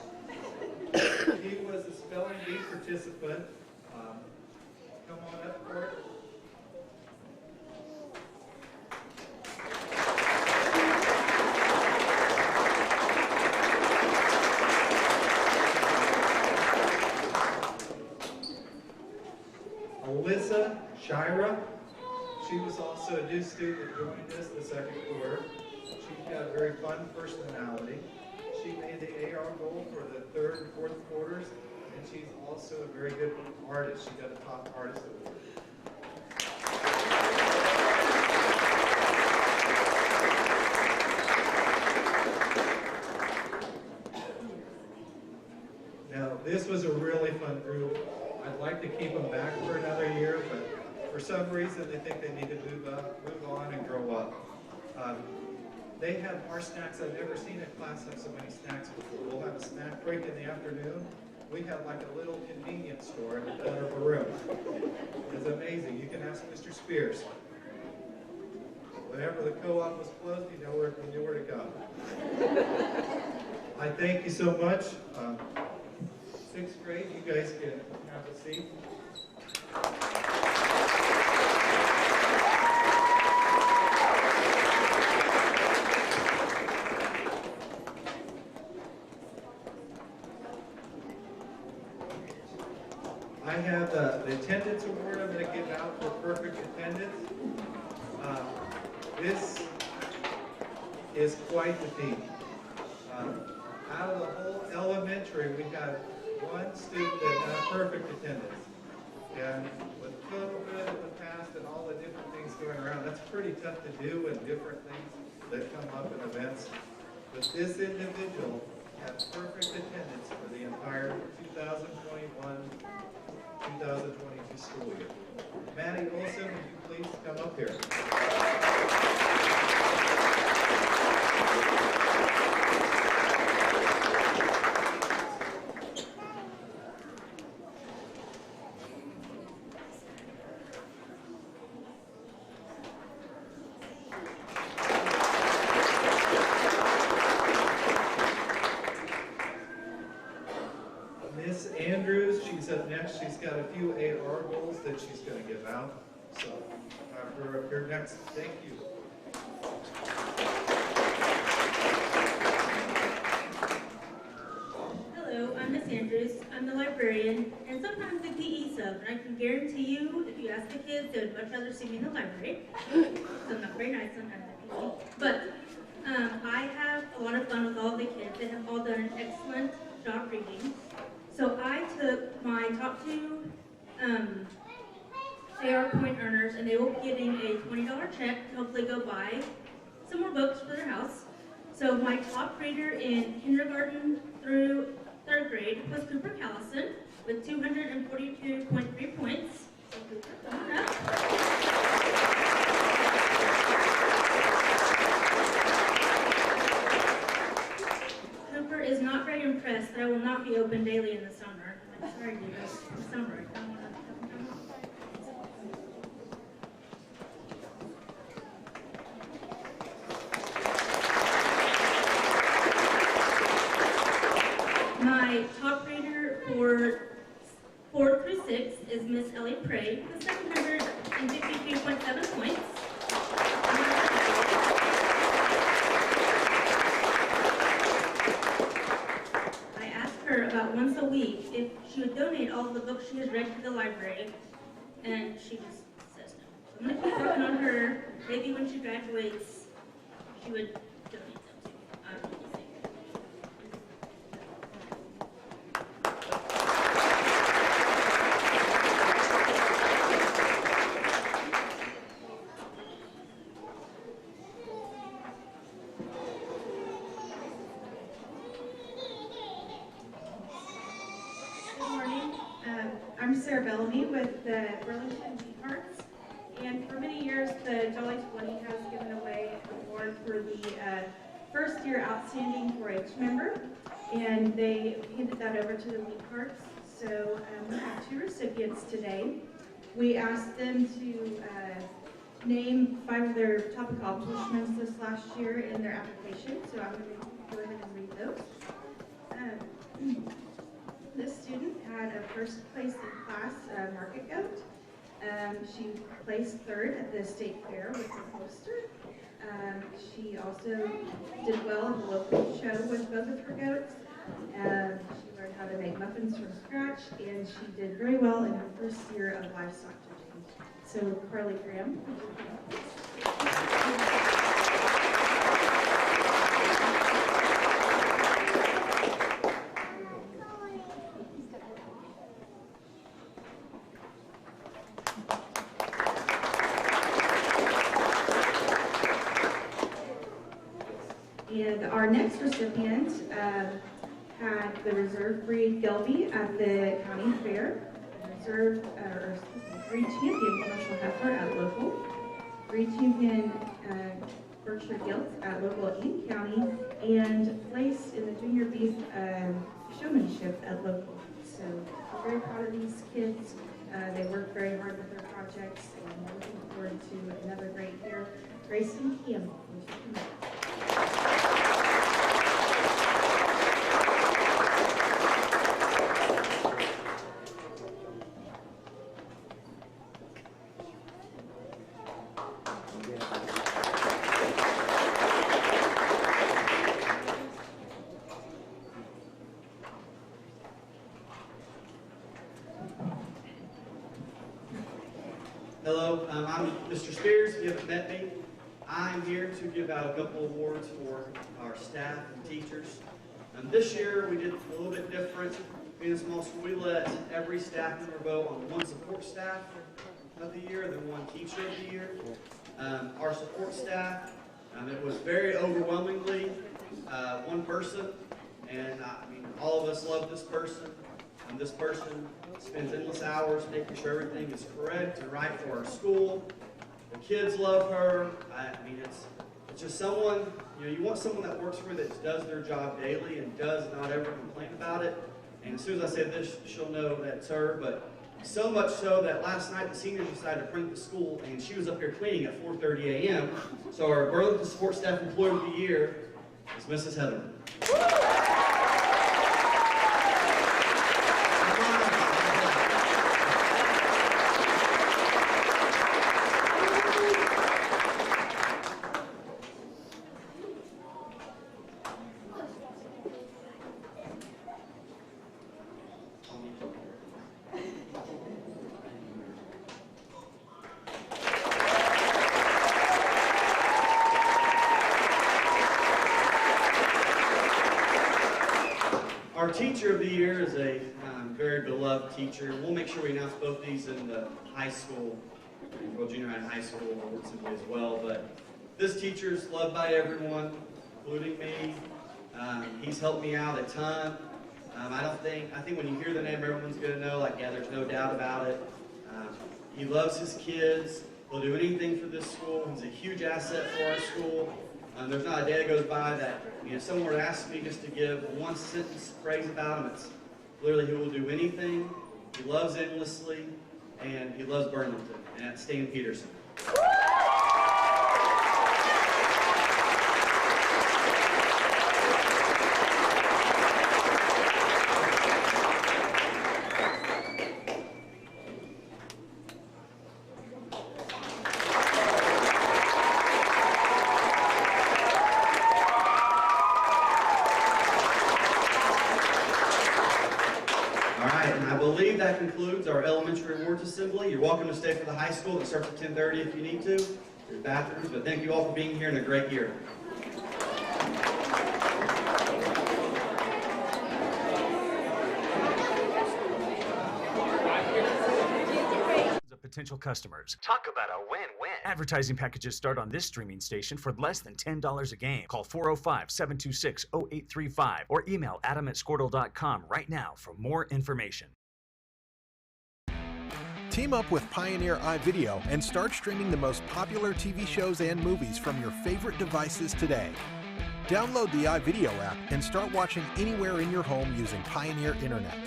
He was a spelling bee participant. Come on up, Ford. Alyssa Shira. She was also a new student that joined us the second quarter. She's got a very fun personality. She made the AR goal for the 3rd and 4th quarters, and she's also a very good artist. She got a top artist award. Now, this was a really fun group. I'd like to keep them back for another year, but for some reason they think they need to move on and grow up. They have more snacks. I've never seen a class have so many snacks before. We'll have a snack break in the afternoon. We have like a little convenience store in the corner of a room. It's amazing. You can ask Mr. Spears. Whenever the co-op was closed, you knew where to go. I thank you so much. 6th grade, you guys can have a seat. I have the attendance award I'm going to give out for perfect attendance. This is quite the feat. Out of the whole elementary, we have one student that had perfect attendance. And with COVID in the past and all the different things going around, that's pretty tough to do and different things that come up in events. But this individual had perfect attendance for the entire 2021-2022 school year. Maddie Olson, would you please come up here? Miss Andrews, she's up next. She's got a few AR goals that she's going to give out. So have her up here next. Thank you. Hello, I'm Miss Andrews. I'm the librarian and sometimes the PE sub. And I can guarantee you, if you ask the kids, they would much rather see me in the library. So I'm not very nice sometimes at PE. But I have a lot of fun with all the kids. They have all done an excellent job reading. So I took my top 2 AR point earners, and they will be getting a $20 check to hopefully go buy some more books for their house. So my top grader in kindergarten through 3rd grade was Cooper Callison with 242.3 points. So Cooper, come on up. Cooper is not very impressed that I will not be open daily in the summer. I'm sorry, dude. It's summer. I don't want to have them come home. My top grader for 4 through 6 is Miss Ellie Prey with 752.7 points. week if she would donate all the books she has read to the library, and she just says no. So I'm gonna keep working on her. Maybe when she graduates, she would donate them to me. I don't know. I'm Sarah Bellamy with the Burlington Hearts, and for many years the Jolly 20 has given away an award for the first year outstanding 4-H member, and they handed that over to the Wheat Hearts. So we have 2 recipients today. We asked them to name 5 of their top accomplishments this last year in their application, so I'm going to go ahead and read those. This student had a first place in class market goat. She placed 3rd at the state fair with a poster. She also did well in the local show with both of her goats. She learned how to make muffins from scratch, and she did very well in her first year of livestock judging. So Carly Graham. And our next recipient had the reserve breed Gelby at the county fair, breed champion commercial heifer at local, breed champion Berkshire Gilt at local and county, and placed in the junior beef showmanship at local. So we're very proud of these kids. They work very hard with their projects, and we're looking forward to another great year. Grayson Campbell. Hello, I'm Mr. Spears. If you haven't met me, I'm here to give out a couple awards for our staff and teachers. This year we did a little bit different. Being a small school, we let every staff member vote on one support staff of the year, then one teacher of the year. Our support staff, it was very overwhelmingly one person, and I mean, all of us love this person. This person spends endless hours making sure everything is correct and right for our school. The kids love her. I mean, it's just someone, you want someone that works for you that does their job daily and does not ever complain about it. And as soon as I say this, she'll know that it's her. But so much so that last night the seniors decided to bring to school, and she was up here cleaning at 4:30 a.m. So our Burlington Support Staff Employee of the Year is Mrs. Heatherman. Our Teacher of the Year is a very beloved teacher. We'll make sure we announce both these in the high school, well, junior high and high school award simply as well. But this teacher is loved by everyone, including me. He's helped me out a ton. I think when you hear the name, everyone's going to know, like, yeah, there's no doubt about it. He loves his kids. He'll do anything for this school. He's a huge asset for our school. There's not a day that goes by that someone were to ask me just to give one sentence praise about him. It's literally he will do anything. He loves endlessly, and he loves Burlington, and that's Stan Peterson. welcome to stay for the high school. It starts at 10:30 if you need to. There's bathrooms, but thank you all for being here and a great year. Potential customers. Talk about a win-win. Advertising packages start on this streaming station for less than $10 a game. Call 405-726-0835 or email adam@squirtle.com right now for more information. Team up with Pioneer iVideo and start streaming the most popular TV shows and movies from your favorite devices today. Download the iVideo app and start watching anywhere in your home using Pioneer Internet.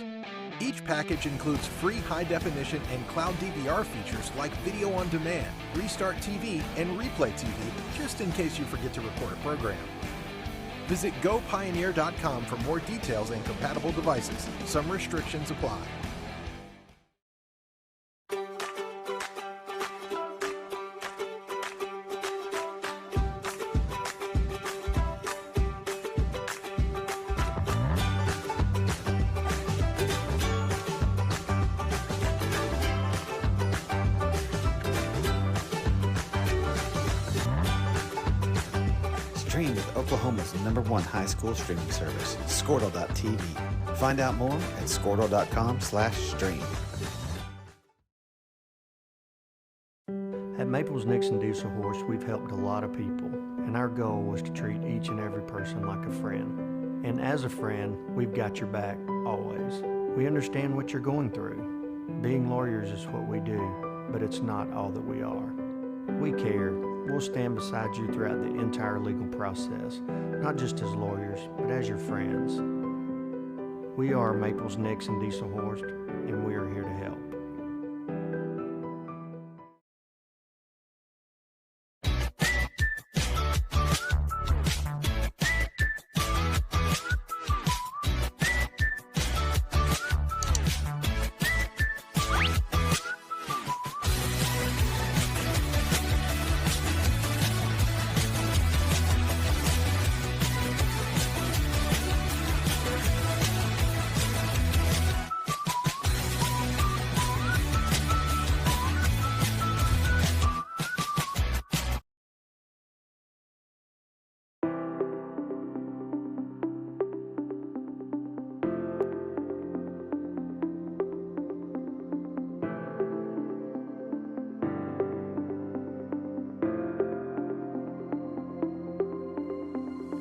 Each package includes free high-definition and cloud DVR features like video on demand, Restart TV, and Replay TV, just in case you forget to record a program. Visit gopioneer.com for more details and compatible devices. Some restrictions apply. Stream with Oklahoma's #1 high school streaming service, Squirtle.tv. Find out more at squirtle.com/stream. At Maples Nixon Diesel Horse, we've helped a lot of people, and our goal was to treat each and every person like a friend. And as a friend, we've got your back, always. We understand what you're going through. Being lawyers is what we do, but it's not all that we are. We care. We'll stand beside you throughout the entire legal process, not just as lawyers, but as your friends. We are Maples Nixon Diesel Horse, and we are here to help.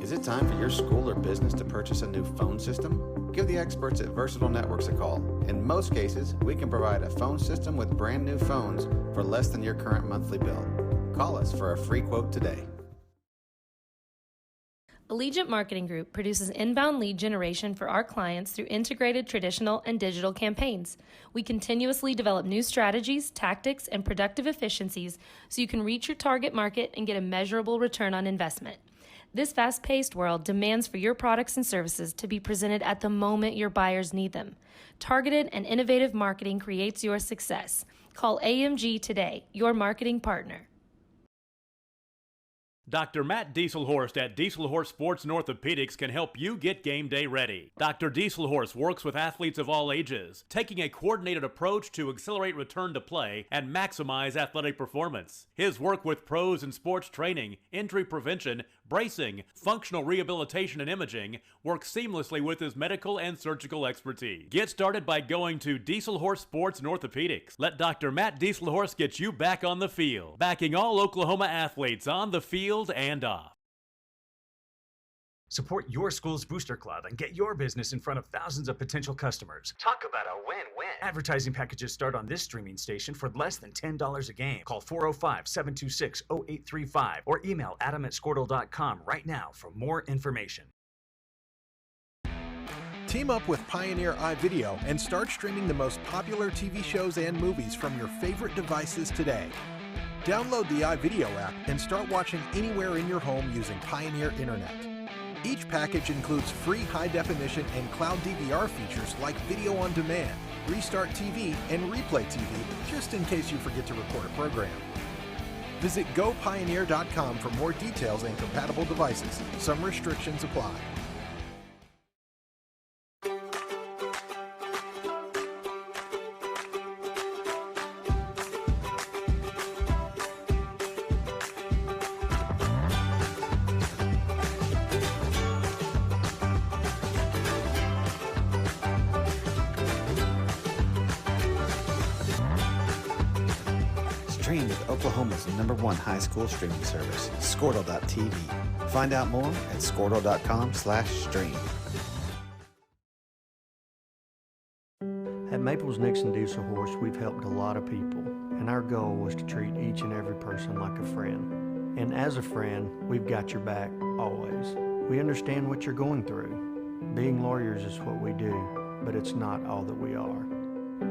Is it time for your school or business to purchase a new phone system? Give the experts at Versatile Networks a call. In most cases, we can provide a phone system with brand new phones for less than your current monthly bill. Call us for a free quote today. Allegiant Marketing Group produces inbound lead generation for our clients through integrated traditional and digital campaigns. We continuously develop new strategies, tactics, and productive efficiencies so you can reach your target market and get a measurable return on investment. This fast-paced world demands for your products and services to be presented at the moment your buyers need them. Targeted and innovative marketing creates your success. Call AMG today, your marketing partner. Dr. Matt Dieselhorst at Dieselhorst Sports and Orthopedics can help you get game day ready. Dr. Dieselhorst works with athletes of all ages, taking a coordinated approach to accelerate return to play and maximize athletic performance. His work with pros in sports training, injury prevention, bracing, functional rehabilitation, and imaging works seamlessly with his medical and surgical expertise. Get started by going to Dieselhorst Sports and Orthopedics. Let Dr. Matt Dieselhorst get you back on the field, backing all Oklahoma athletes on the field and off. Support your school's booster club and get your business in front of thousands of potential customers. Talk about a win-win. Advertising packages start on this streaming station for less than $10 a game. Call 405-726-0835 or email adam@squirtle.com right now for more information. Team up with Pioneer iVideo and start streaming the most popular TV shows and movies from your favorite devices today. Download the iVideo app and start watching anywhere in your home using Pioneer Internet. Each package includes free high-definition and cloud DVR features like video on demand, Restart TV, and Replay TV, just in case you forget to record a program. Visit gopioneer.com for more details and compatible devices. Some restrictions apply. Stream with Oklahoma's #1 high school streaming service, Squirtle.tv. Find out more at squirtle.com/stream. At Maples Nixon Diesel Horse, we've helped a lot of people, and our goal was to treat each and every person like a friend. And as a friend, we've got your back, always. We understand what you're going through. Being lawyers is what we do, but it's not all that we are.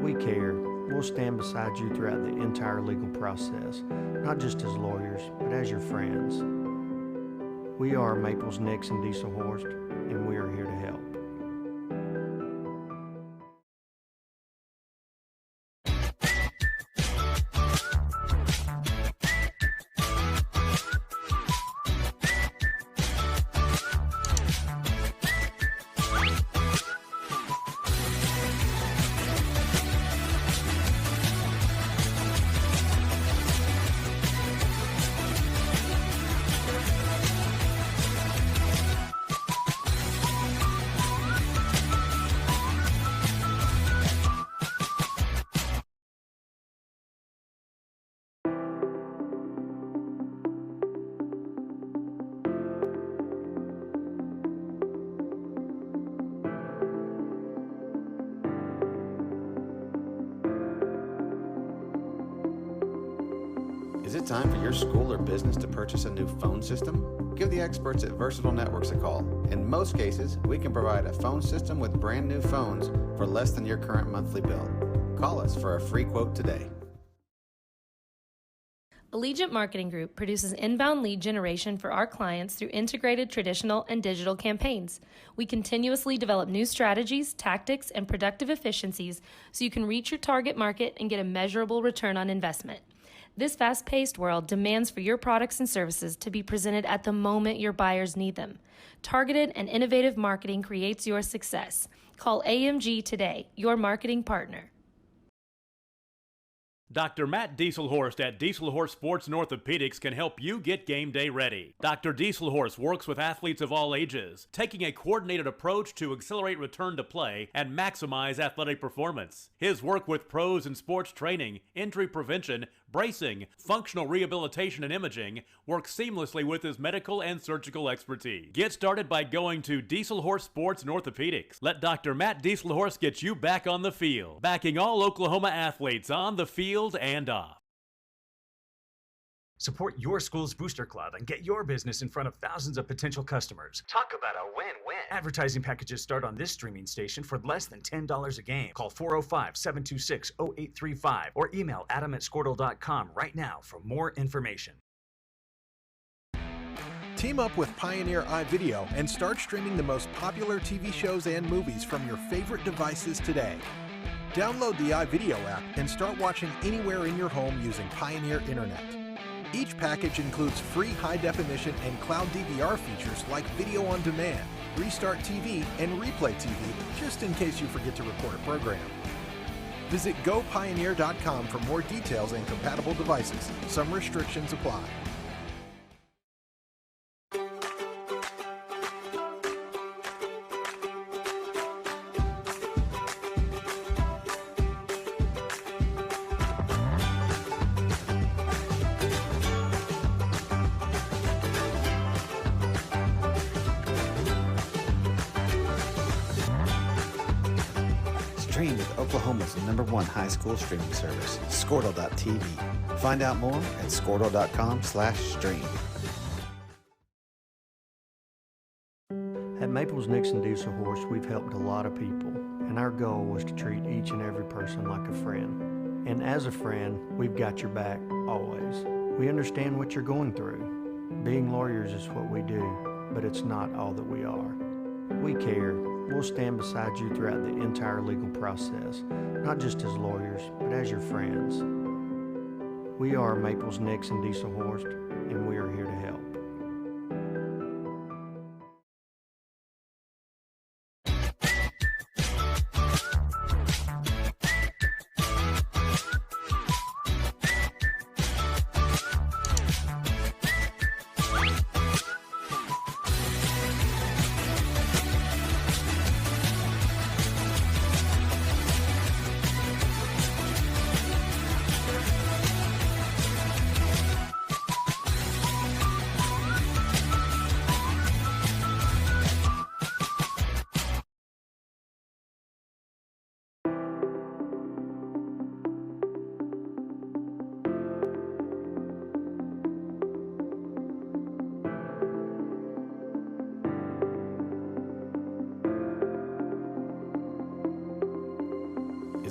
We care. We'll stand beside you throughout the entire legal process, not just as lawyers, but as your friends. We are Maples Nixon Diesel Horse, and we are here to help. Is it time for your school or business to purchase a new phone system? Give the experts at Versatile Networks a call. In most cases, we can provide a phone system with brand new phones for less than your current monthly bill. Call us for a free quote today. Allegiant Marketing Group produces inbound lead generation for our clients through integrated traditional and digital campaigns. We continuously develop new strategies, tactics, and productive efficiencies so you can reach your target market and get a measurable return on investment. This fast-paced world demands for your products and services to be presented at the moment your buyers need them. Targeted and innovative marketing creates your success. Call AMG today, your marketing partner. Dr. Matt Dieselhorst at Dieselhorst Sports and Orthopedics can help you get game day ready. Dr. Dieselhorst works with athletes of all ages, taking a coordinated approach to accelerate return to play and maximize athletic performance. His work with pros in sports training, injury prevention, bracing, functional rehabilitation, and imaging works seamlessly with his medical and surgical expertise. Get started by going to Dieselhorst Sports and Orthopedics. Let Dr. Matt Dieselhorst get you back on the field, backing all Oklahoma athletes on the field and off. Support your school's booster club and get your business in front of thousands of potential customers. Talk about a win-win. Advertising packages start on this streaming station for less than $10 a game. Call 405-726-0835 or email adam@squirtle.com right now for more information. Team up with Pioneer iVideo and start streaming the most popular TV shows and movies from your favorite devices today. Download the iVideo app and start watching anywhere in your home using Pioneer Internet. Each package includes free high-definition and cloud DVR features like video on demand, Restart TV, and Replay TV, just in case you forget to record a program. Visit gopioneer.com for more details and compatible devices. Some restrictions apply. Stream with Oklahoma's #1 high school streaming service, Squirtle.tv. Find out more at squirtle.com/stream. At Maples Nixon Diesel Horse, we've helped a lot of people, and our goal was to treat each and every person like a friend. And as a friend, we've got your back, always. We understand what you're going through. Being lawyers is what we do, but it's not all that we are. We care. We'll stand beside you throughout the entire legal process, not just as lawyers, but as your friends. We are Maples Nixon Diesel Horse, and we are here to help.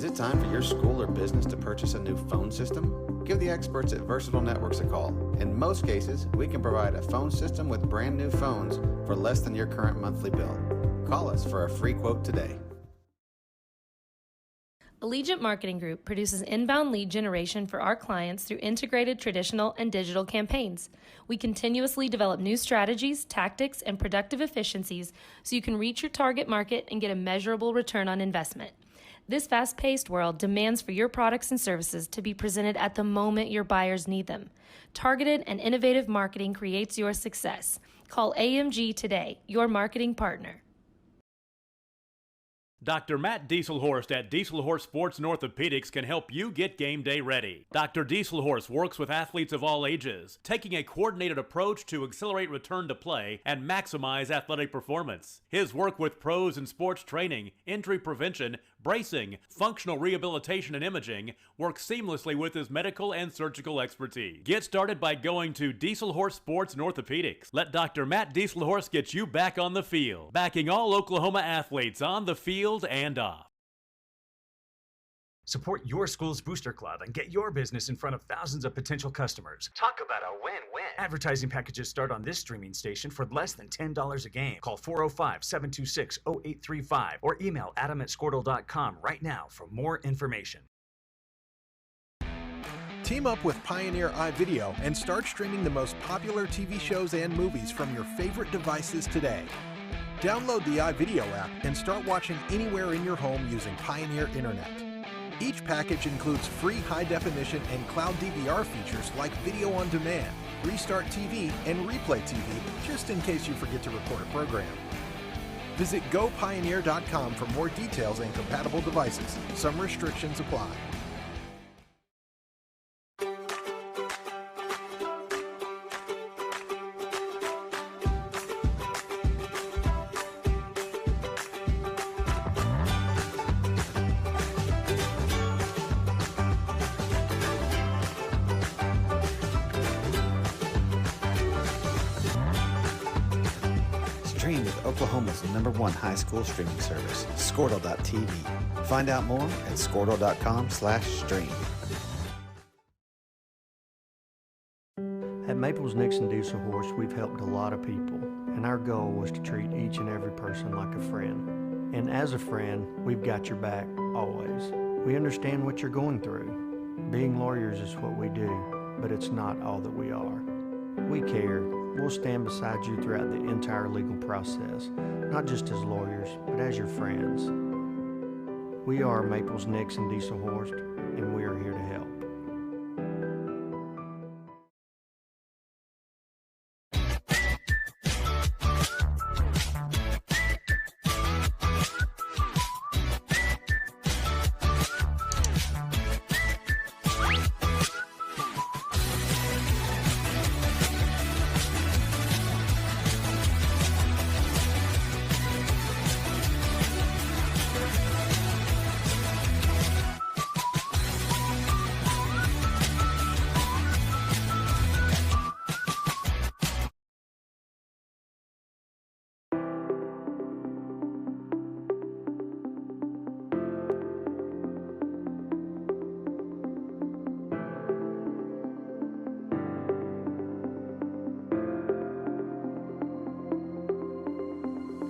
it time for your school or business to purchase a new phone system? Give the experts at Versatile Networks a call. In most cases, we can provide a phone system with brand new phones for less than your current monthly bill. Call us for a free quote today. Allegiant Marketing Group produces inbound lead generation for our clients through integrated traditional and digital campaigns. We continuously develop new strategies, tactics, and productive efficiencies so you can reach your target market and get a measurable return on investment. This fast-paced world demands for your products and services to be presented at the moment your buyers need them. Targeted and innovative marketing creates your success. Call AMG today, your marketing partner. Dr. Matt Dieselhorst at Dieselhorst Sports and Orthopedics can help you get game day ready. Dr. Dieselhorst works with athletes of all ages, taking a coordinated approach to accelerate return to play and maximize athletic performance. His work with pros in sports training, injury prevention, bracing, functional rehabilitation, and imaging works seamlessly with his medical and surgical expertise. Get started by going to Dieselhorst Sports and Orthopedics. Let Dr. Matt Dieselhorst get you back on the field, backing all Oklahoma athletes on the field and off. Support your school's booster club and get your business in front of thousands of potential customers. Talk about a win-win. Advertising packages start on this streaming station for less than $10 a game. Call 405-726-0835 or email adam@squirtle.com right now for more information. Team up with Pioneer iVideo and start streaming the most popular TV shows and movies from your favorite devices today. Download the iVideo app and start watching anywhere in your home using Pioneer Internet. Each package includes free high-definition and cloud DVR features like video on demand, Restart TV, and Replay TV, just in case you forget to record a program. Visit gopioneer.com for more details and compatible devices. Some restrictions apply. Stream with Oklahoma's #1 high school streaming service, Squirtle.tv. Find out more at squirtle.com/stream. At Maples Nixon Diesel Horse, we've helped a lot of people, and our goal was to treat each and every person like a friend. And as a friend, we've got your back, always. We understand what you're going through. Being lawyers is what we do, but it's not all that we are. We care. We'll stand beside you throughout the entire legal process, not just as lawyers, but as your friends. We are Maples Nixon Diesel Horse, and we are here to help.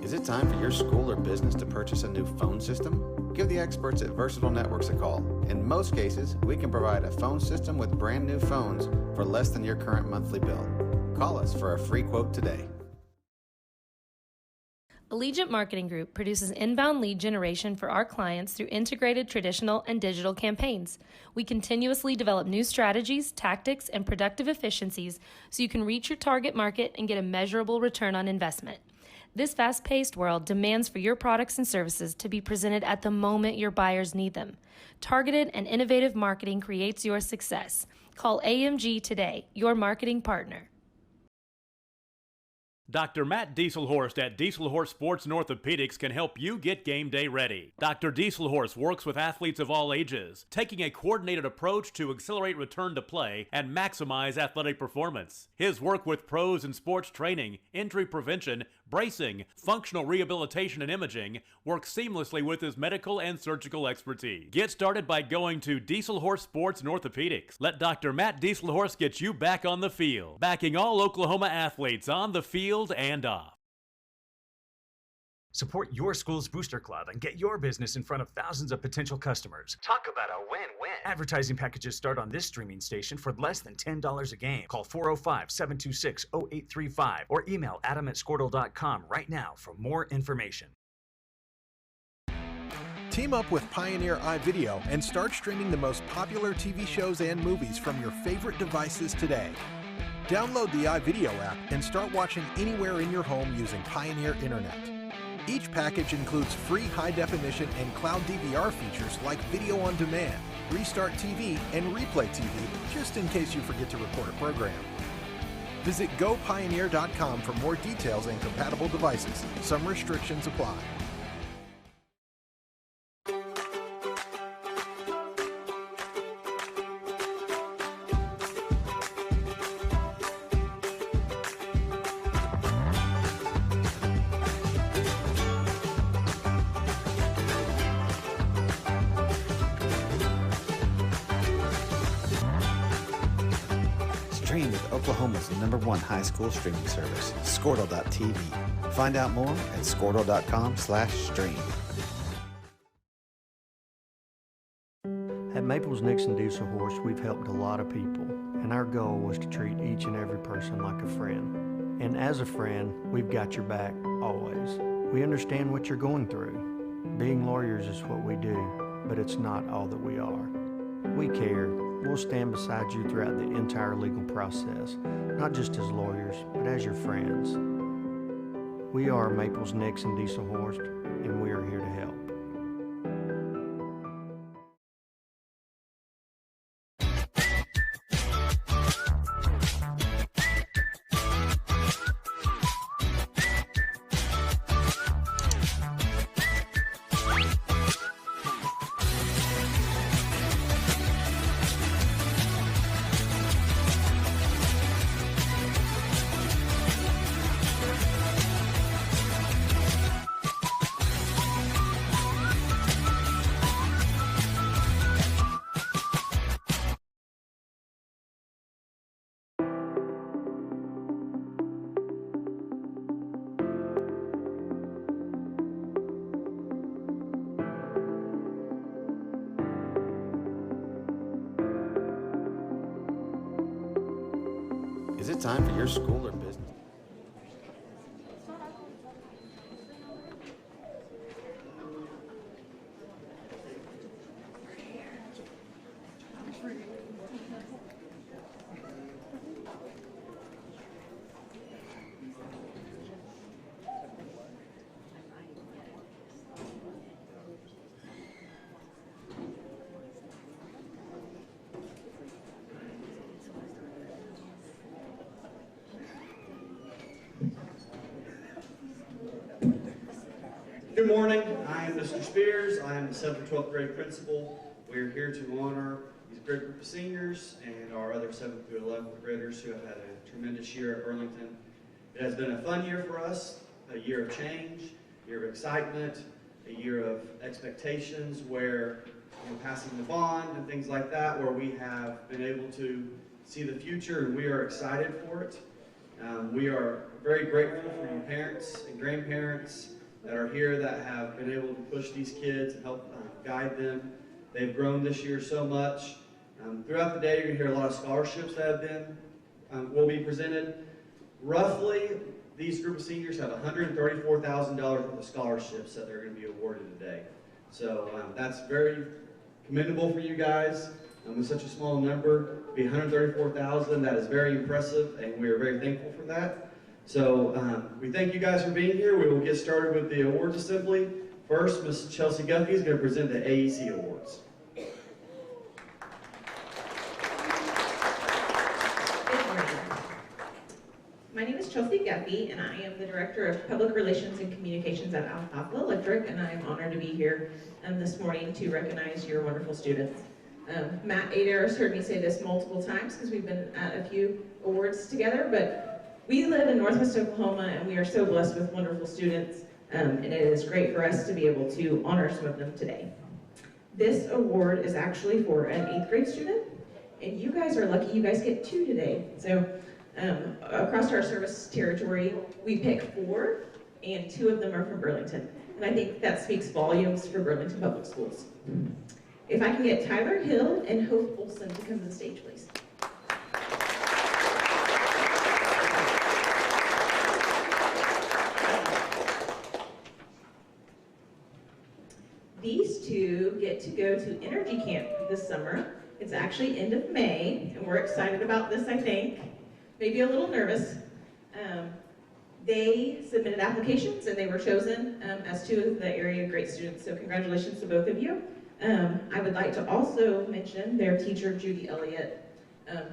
Is it time for your school or business to purchase a new phone system? Give the experts at Versatile Networks a call. In most cases, we can provide a phone system with brand new phones for less than your current monthly bill. Call us for a free quote today. Allegiant Marketing Group produces inbound lead generation for our clients through integrated traditional and digital campaigns. We continuously develop new strategies, tactics, and productive efficiencies so you can reach your target market and get a measurable return on investment. This fast-paced world demands for your products and services to be presented at the moment your buyers need them. Targeted and innovative marketing creates your success. Call AMG today, your marketing partner. Dr. Matt Dieselhorst at Dieselhorst Sports and Orthopedics can help you get game day ready. Dr. Dieselhorst works with athletes of all ages, taking a coordinated approach to accelerate return to play and maximize athletic performance. His work with pros in sports training, injury prevention, bracing, functional rehabilitation, and imaging work seamlessly with his medical and surgical expertise. Get started by going to Dieselhorse Sports and Orthopedics. Let Dr. Matt Dieselhorse get you back on the field, backing all Oklahoma athletes on the field and off. Support your school's Booster Club and get your business in front of thousands of potential customers. Talk about a win-win. Advertising packages start on this streaming station for less than $10 a game. Call 405-726-0835 or email adam@squirtle.com right now for more information. Team up with Pioneer iVideo and start streaming the most popular TV shows and movies from your favorite devices today. Download the iVideo app and start watching anywhere in your home using Pioneer Internet. Each package includes free high-definition and cloud DVR features like video on demand, Restart TV, and Replay TV, just in case you forget to record a program. Visit gopioneer.com for more details and compatible devices. Some restrictions apply. Stream with Oklahoma's #1 high school streaming service, Squirtle.tv. Find out more at squirtle.com/stream. At Maples Nixon Diesel Horse, we've helped a lot of people, and our goal was to treat each and every person like a friend. And as a friend, we've got your back always. We understand what you're going through. Being lawyers is what we do, but it's not all that we are. We care. We'll stand beside you throughout the entire legal process, not just as lawyers, but as your friends. We are Maples Nixon Diesel Horse, and we are here to help. Is it time for your school or business? Good morning, I am Mr. Spears. I am the 7th and 12th grade principal. We're here to honor these great group of seniors and our other 7th through 11th graders who have had a tremendous year at Burlington. It has been a fun year for us, a year of change, a year of excitement, a year of expectations where passing the bond and things like that, where we have been able to see the future and we are excited for it. We are very grateful for your parents and grandparents that are here that have been able to push these kids and help guide them. They've grown this year so much. Throughout the day, you're going to hear a lot of scholarships that have will be presented. Roughly, these group of seniors have $134,000 worth of scholarships that they're going to be awarded today. So that's very commendable for you guys. With such a small number, be $134,000. That is very impressive, and we are very thankful for that. So we thank you guys for being here. We will get started with the awards assembly. First, Ms. Chelsea Guffey is going to present the AEC awards. Good morning. My name is Chelsea Guffey, and I am the Director of Public Relations and Communications at Alfalfa Electric, and I am honored to be here this morning to recognize your wonderful students. Matt Adair has heard me say this multiple times because we've been at a few awards together, but We live in Northwest Oklahoma, and we are so blessed with wonderful students, and it is great for us to be able to honor some of them today. This award is actually for an 8th grade student, and you guys are lucky you guys get 2 today. So across our service territory, we pick 4, and 2 of them are from Burlington. And I think that speaks volumes for Burlington Public Schools. If I can get Tyler Hill and Hope Olson to come to the stage, please. These 2 get to go to Energy Camp this summer. It's actually end of May, and we're excited about this, I think. Maybe a little nervous. They submitted applications, and they were chosen as 2 of the area great students, so congratulations to both of you. I would like to also mention their teacher, Judy Elliott.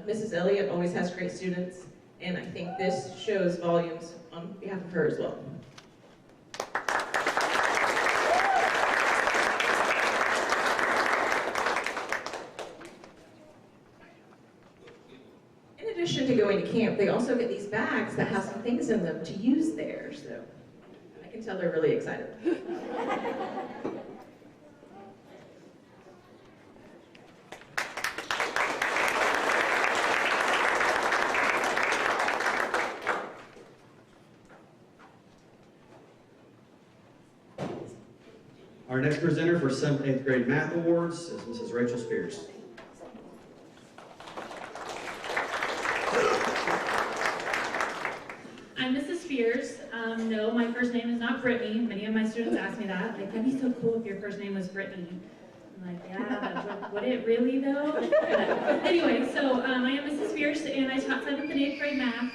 Mrs. Elliott always has great students, and I think this shows volumes on behalf of her as well. In addition to going to camp, they also get these bags that have some things in them to use there, so I can tell they're really excited. Our next presenter for 7th and 8th grade math awards is Mrs. Rachel Spears. I'm Mrs. Spears. No, my first name is not Brittany. Many of my students ask me that. Like, that'd be so cool if your first name was Brittany. I'm like, yeah, but would it really though? But anyway, so I am Mrs. Spears, and I taught 7th and 8th grade math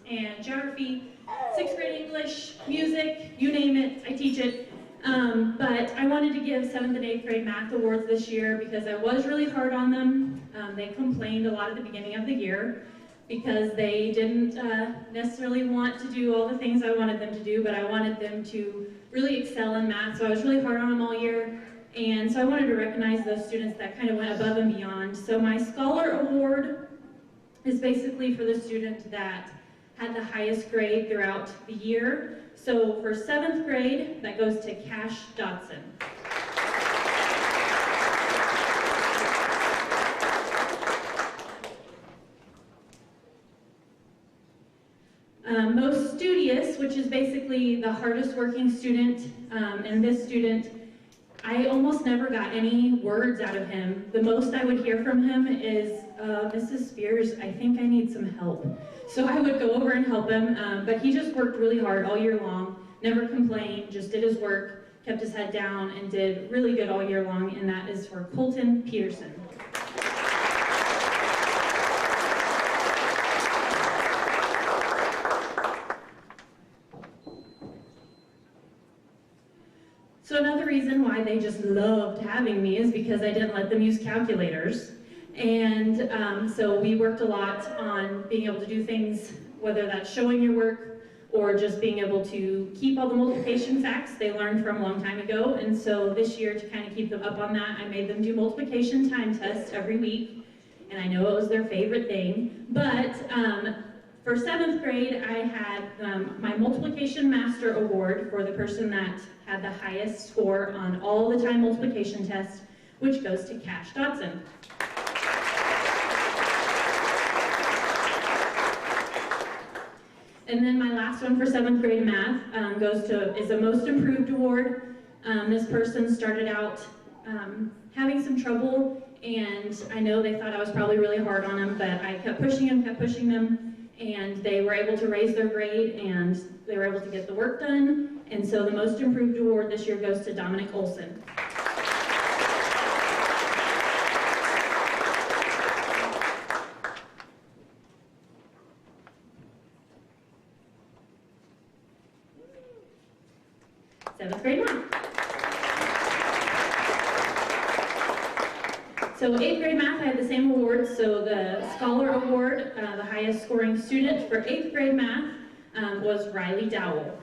and geography, 6th grade English, music, you name it, I teach it. But I wanted to give 7th and 8th grade math awards this year because I was really hard on them. They complained a lot at the beginning of the year because they didn't necessarily want to do all the things I wanted them to do, but I wanted them to really excel in math, so I was really hard on them all year. And so I wanted to recognize those students that kind of went above and beyond. So my Scholar Award is basically for the student that had the highest grade throughout the year. So for 7th grade, that goes to Cash Dotson. Most studious, which is basically the hardest working student, and this student, I almost never got any words out of him. The most I would hear from him is, Mrs. Spears, I think I need some help. So I would go over and help him, but he just worked really hard all year long, never complained, just did his work, kept his head down, and did really good all year long, and that is for Colton Peterson. So another reason why they just loved having me is because I didn't let them use calculators. And so we worked a lot on being able to do things, whether that's showing your work or just being able to keep all the multiplication facts they learned from a long time ago. And so this year, to kind of keep them up on that, I made them do multiplication time tests every week. And I know it was their favorite thing. But for 7th grade, I had my Multiplication Master Award for the person that had the highest score on all the time multiplication tests, which goes to Cash Dotson. And then my last one for 7th grade math is a Most Improved Award. This person started out having some trouble, and I know they thought I was probably really hard on them, but I kept pushing them, and they were able to raise their grade, and they were able to get the work done. And so the Most Improved Award this year goes to Dominic Olson. Seventh grade math. So 8th grade math, I had the same awards. So the Scholar Award, the highest scoring student for 8th grade math was Riley Dowell.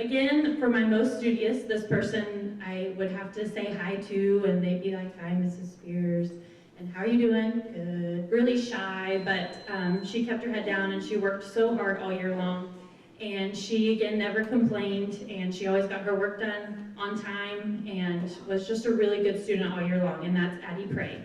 Again, for my most studious, this person I would have to say hi to, and they'd be like, "Hi, Mrs. Spears, and how are you doing?" Good. Really shy, but she kept her head down and she worked so hard all year long. And she, again, never complained, and she always got her work done on time and was just a really good student all year long, and that's Addie Prey.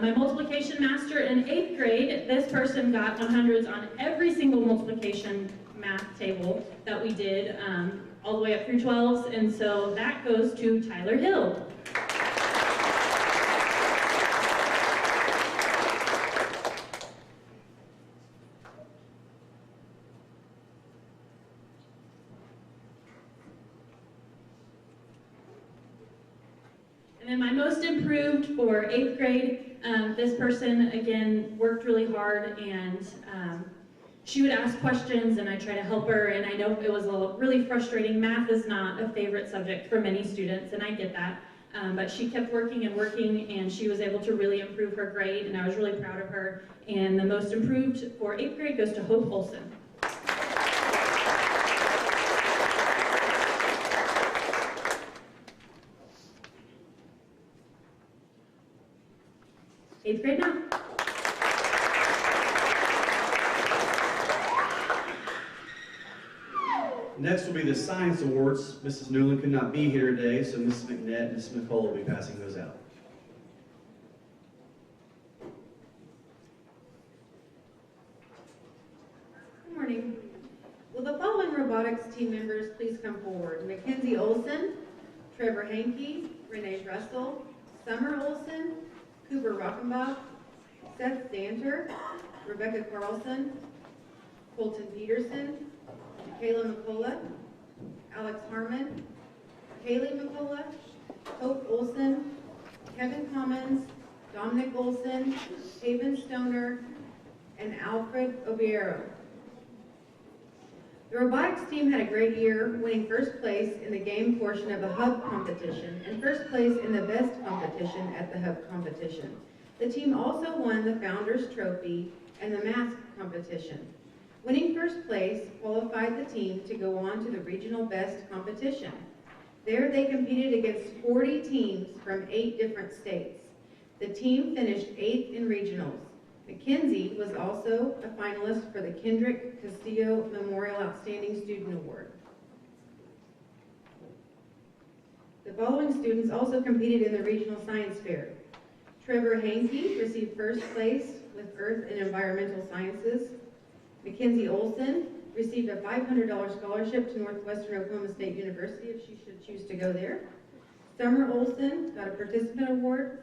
My multiplication master in 8th grade, this person got 100s on every single multiplication math table that we did, all the way up through 12s, and so that goes to Tyler Hill. And then my most improved for 8th grade, this person, again, worked really hard, and she would ask questions and I try to help her, and I know it was really frustrating. Math is not a favorite subject for many students, and I get that, but she kept working and working, and she was able to really improve her grade, and I was really proud of her. And the most improved for 8th grade goes to Hope Olson. Eighth grade now. Next will be the Science Awards. Mrs. Newland could not be here today, so Mrs. McNett and Mrs. McCall will be passing those out. Good morning. Will the following robotics team members please come forward? Mackenzie Olson, Trevor Hankey, Renee Russell, Summer Olson, Cooper Rockenbach, Seth Danter, Rebecca Carlson, Colton Peterson, Kayla McCullough, Alex Harmon, Kaylee McCullough, Hope Olson, Kevin Commons, Dominic Olson, Haven Stoner, and Alfred Obiero. The robotics team had a great year, winning first place in the game portion of the Hub competition and first place in the best competition at the Hub competition. The team also won the Founders Trophy and the Mask competition. Winning first place qualified the team to go on to the regional best competition. There they competed against 40 teams from 8 different states. The team finished 8th in regionals. Mackenzie was also a finalist for the Kendrick Castillo Memorial Outstanding Student Award. The following students also competed in the Regional Science Fair. Trevor Hankey received first place with Earth and Environmental Sciences. Mackenzie Olson received a $500 scholarship to Northwestern Oklahoma State University if she should choose to go there. Summer Olson got a participant award.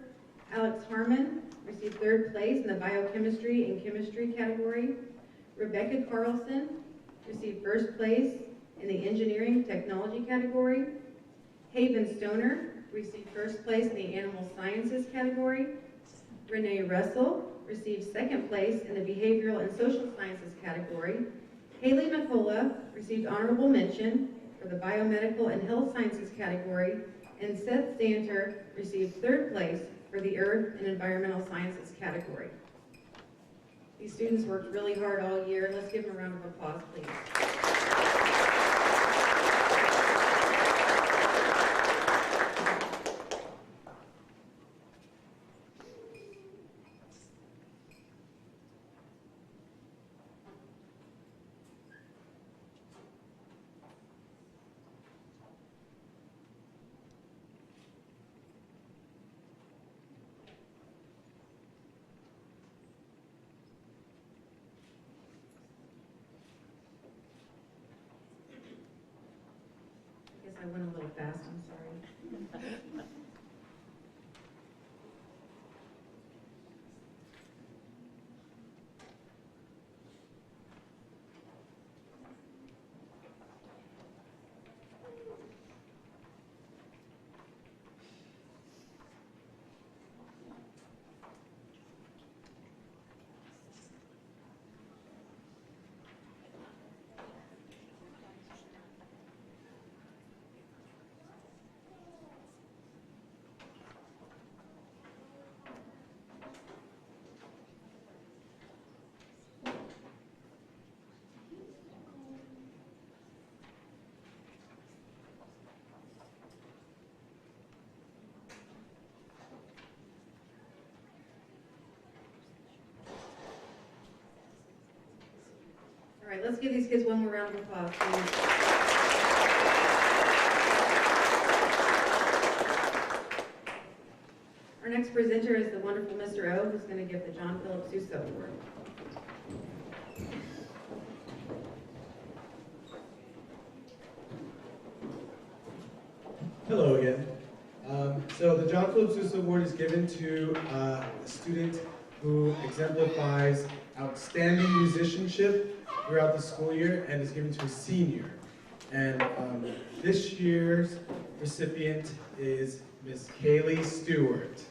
Alex Harmon received 3rd place in the biochemistry and chemistry category. Rebecca Carlson received 1st place in the engineering technology category. Haven Stoner received 1st place in the animal sciences category. Renee Russell received 2nd place in the behavioral and social sciences category. Haley McCullough received honorable mention for the biomedical and health sciences category. And Seth Stanter received 3rd place for the Earth and Environmental Sciences category. These students worked really hard all year. Let's give them a round of applause, please. I went a little fast, I'm sorry. right, let's give these kids one more round of applause, please. Our next presenter is the wonderful Mr. O, who's going to give the John Philip Sousa Award. Hello again. So the John Philip Sousa Award is given to a student who exemplifies outstanding musicianship throughout the school year and is given to a senior. And this year's recipient is Miss Kaylee Stewart.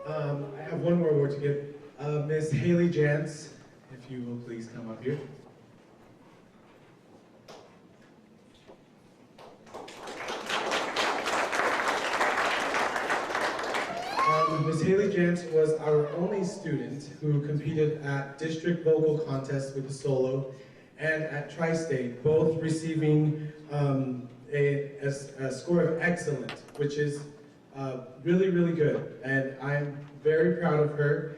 I have one more award to give. Miss Haley Jantz, if you will please come up here. Miss Haley Jantz was our only student who competed at district vocal contests with the solo and at Tri-State, both receiving a score of excellent, which is really, really good. And I'm very proud of her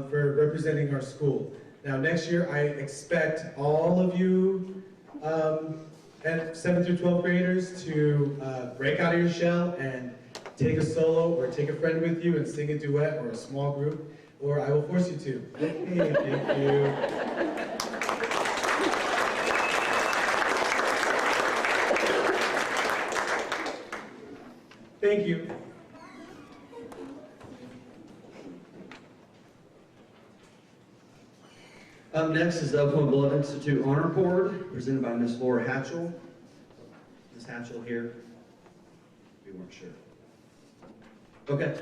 for representing our school. Now, next year, I expect all of you at 7th through 12th graders to break out of your shell and take a solo or take a friend with you and sing a duet or a small group, or I will force you to. Hey, thank you. Thank you. Up next is the Oklahoma Blood Institute Honor Board, presented by Miss Laura Hatchell. Miss Hatchell here. We weren't sure. Okay.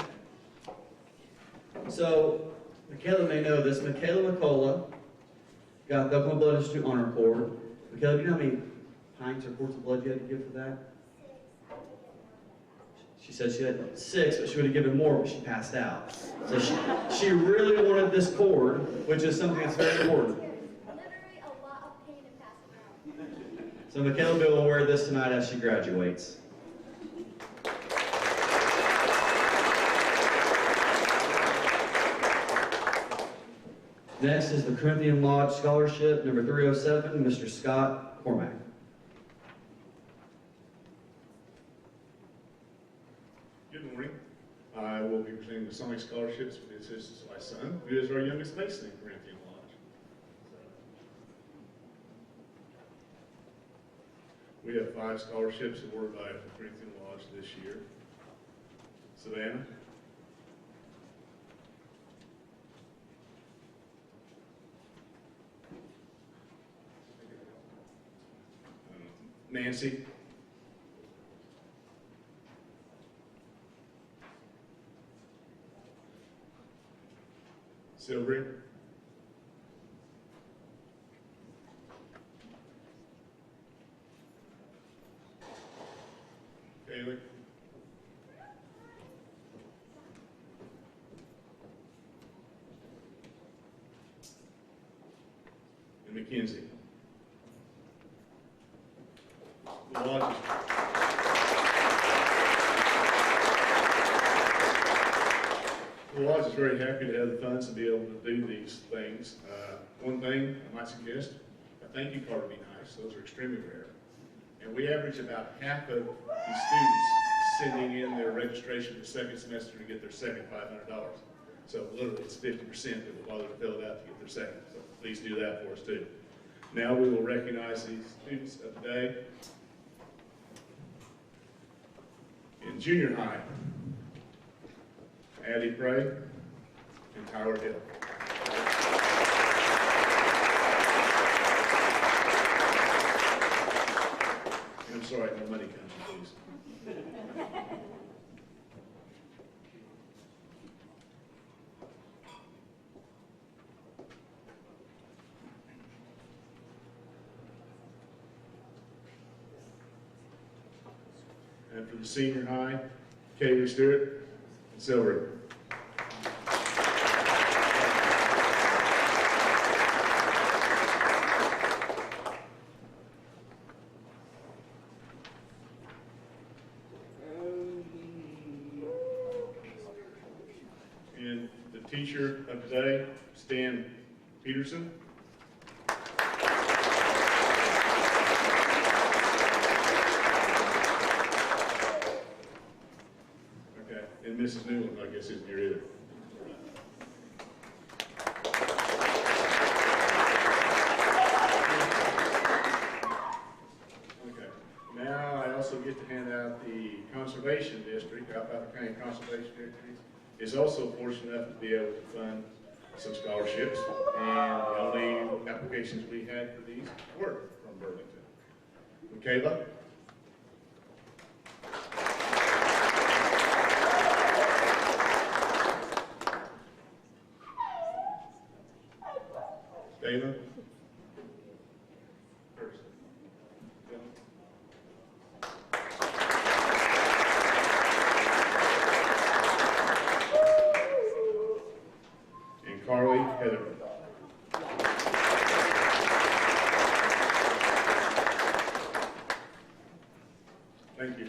So, Michaela may know this. Michaela McCullough got the Oklahoma Blood Institute Honor Board. Michaela, do you know how many pints or quarts of blood you had to give for that? She said she had 6, but she would have given more, but she passed out. So she really wanted this cord, which is something that's very important. Literally a lot of pain and passing out. So Michaela will wear this tonight as she graduates. Next is the Corinthian Lodge Scholarship, number 307, Mr. Scott Cormack. Good morning. I will be presenting the Sonic Scholarships for the assistance of my son, who is our youngest Mason in Corinthian Lodge. We have 5 scholarships awarded by the Corinthian Lodge this year. Savannah. Nancy. Silvery. Haley. And Mackenzie. The Lodge is very happy to have the funds to be able to do these things. One thing I might suggest, a thank you card would be nice. Those are extremely rare. And we average about half of the students sending in their registration for the second semester to get their second $500. So literally it's 50% that will bother to fill it out to get their second. So please do that for us too. Now we will recognize these students of the day. In junior high, Addie Bray and Tyler Hill. And I'm sorry, no money comes, please. And for the senior high, Kaylee Stewart and Silver. teacher of today, Stan Peterson. Okay, and Mrs. Newland, I guess, isn't here either. Now I also get to hand out the Conservation District, Alfalfa County Conservation District, is also fortunate enough to be able to fund some scholarships, and the only applications we had for these were from Burlington. Michaela? Dana? Carly Heather. Thank you.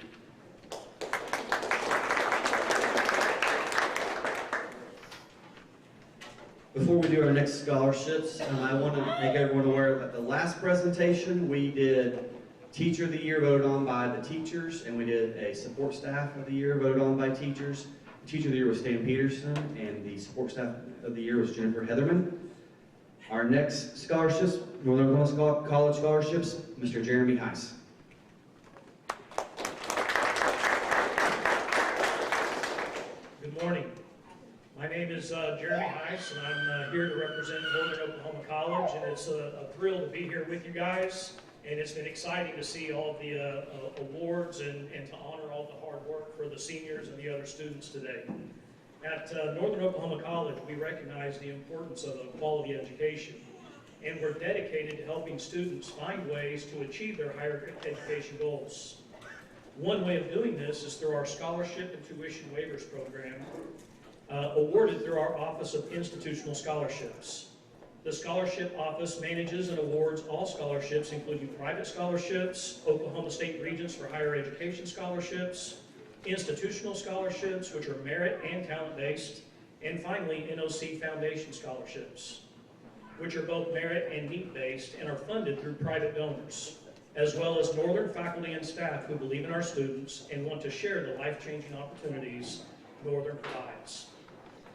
Before we do our next scholarships, I want to make everyone aware that the last presentation we did Teacher of the Year voted on by the teachers, and we did a Support Staff of the Year voted on by teachers. The Teacher of the Year was Stan Peterson, and the Support Staff of the Year was Jennifer Heatherman. Our next scholarships, Northern Oklahoma College scholarships, Mr. Jeremy Heiss. Good morning. My name is Jeremy Heiss, and I'm here to represent Northern Oklahoma College, and it's a thrill to be here with you guys, and it's been exciting to see all of the awards and to honor all the hard work for the seniors and the other students today. At Northern Oklahoma College, we recognize the importance of a quality education, and we're dedicated to helping students find ways to achieve their higher education goals. One way of doing this is through our scholarship and tuition waivers program, awarded through our Office of Institutional Scholarships. The Scholarship Office manages and awards all scholarships, including private scholarships, Oklahoma State Regents for Higher Education scholarships, institutional scholarships, which are merit and talent-based, and finally, NOC Foundation scholarships, which are both merit and need-based and are funded through private donors, as well as Northern faculty and staff who believe in our students and want to share the life-changing opportunities Northern provides.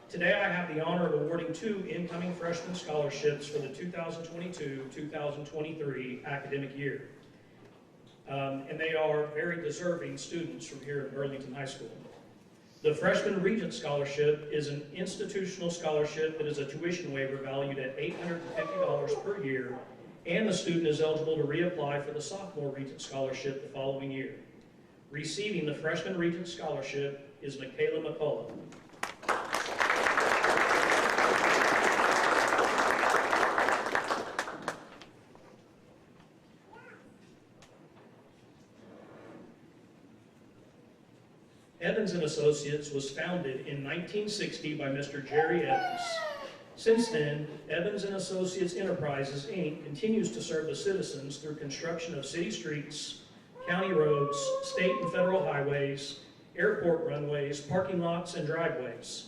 Today, I have the honor of awarding 2 incoming freshman scholarships for the 2022-2023 academic year. And they are very deserving students from here at Burlington High School. The Freshman Regent Scholarship is an institutional scholarship that is a tuition waiver valued at $850 per year, and the student is eligible to reapply for the Sophomore Regent Scholarship the following year. Receiving the Freshman Regent Scholarship is Michaela McCullough. Evans & Associates was founded in 1960 by Mr. Jerry Evans. Since then, Evans & Associates Enterprises, Inc. continues to serve the citizens through construction of city streets, county roads, state and federal highways, airport runways, parking lots, and driveways.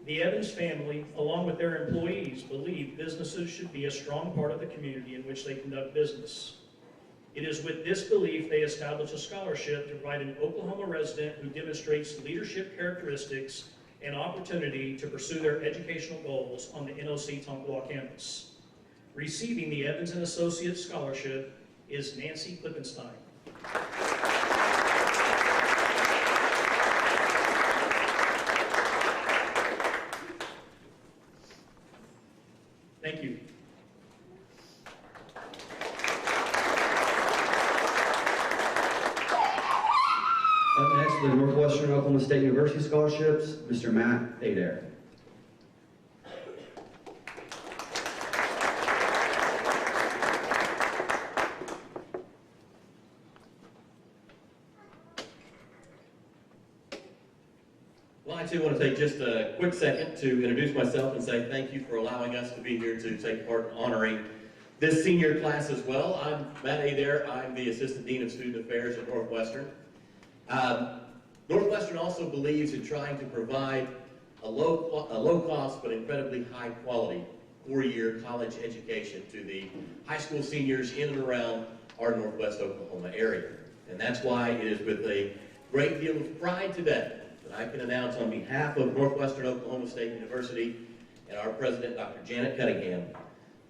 The Evans family, along with their employees, believe businesses should be a strong part of the community in which they conduct business. It is with this belief they established a scholarship to provide an Oklahoma resident who demonstrates leadership characteristics and opportunity to pursue their educational goals on the NOC Tonkawa campus. Receiving the Evans & Associates Scholarship is Nancy Klippenstein. Thank you. Up next, the Northwestern Oklahoma State University scholarships, Mr. Matt Adair. Well, I too want to take just a quick second to introduce myself and say thank you for allowing us to be here to take part in honoring this senior class as well. I'm Matt Adair. I'm the Assistant Dean of Student Affairs at Northwestern. Northwestern also believes in trying to provide a low cost but incredibly high quality 4-year college education to the high school seniors in and around our Northwest Oklahoma area. And that's why it is with a great deal of pride today that I can announce on behalf of Northwestern Oklahoma State University and our president, Dr. Janet Cunningham,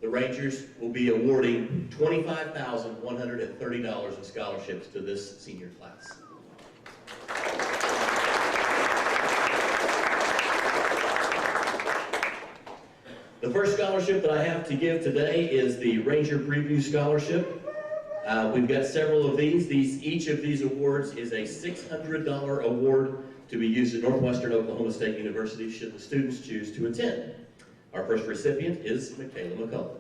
the Rangers will be awarding $25,130 in scholarships to this senior class. The first scholarship that I have to give today is the Ranger Preview Scholarship. We've got several of these. Each of these awards is a $600 award to be used at Northwestern Oklahoma State University should the students choose to attend. Our first recipient is Michaela McCullough.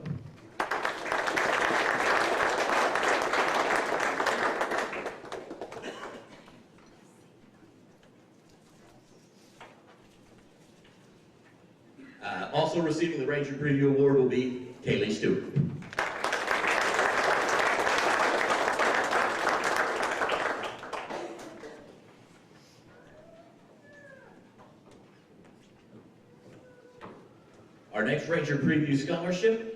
Also receiving the Ranger Preview Award will be Kaylee Stewart. Our next Ranger Preview Scholarship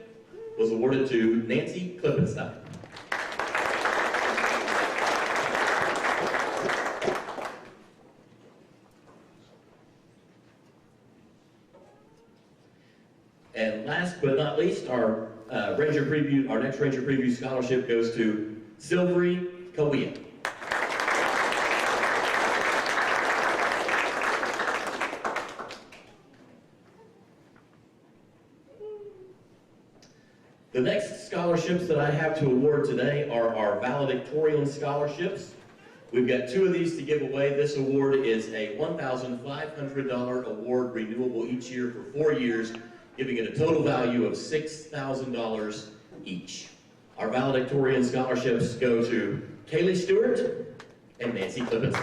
was awarded to Nancy Klippenstein. And last but not least, our next Ranger Preview Scholarship goes to Silvery Kawia. The next scholarships that I have to award today are our valedictorian scholarships. We've got 2 of these to give away. This award is a $1,500 award renewable each year for 4 years, giving it a total value of $6,000 each. Our valedictorian scholarships go to Kaylee Stewart and Nancy Klippenstein.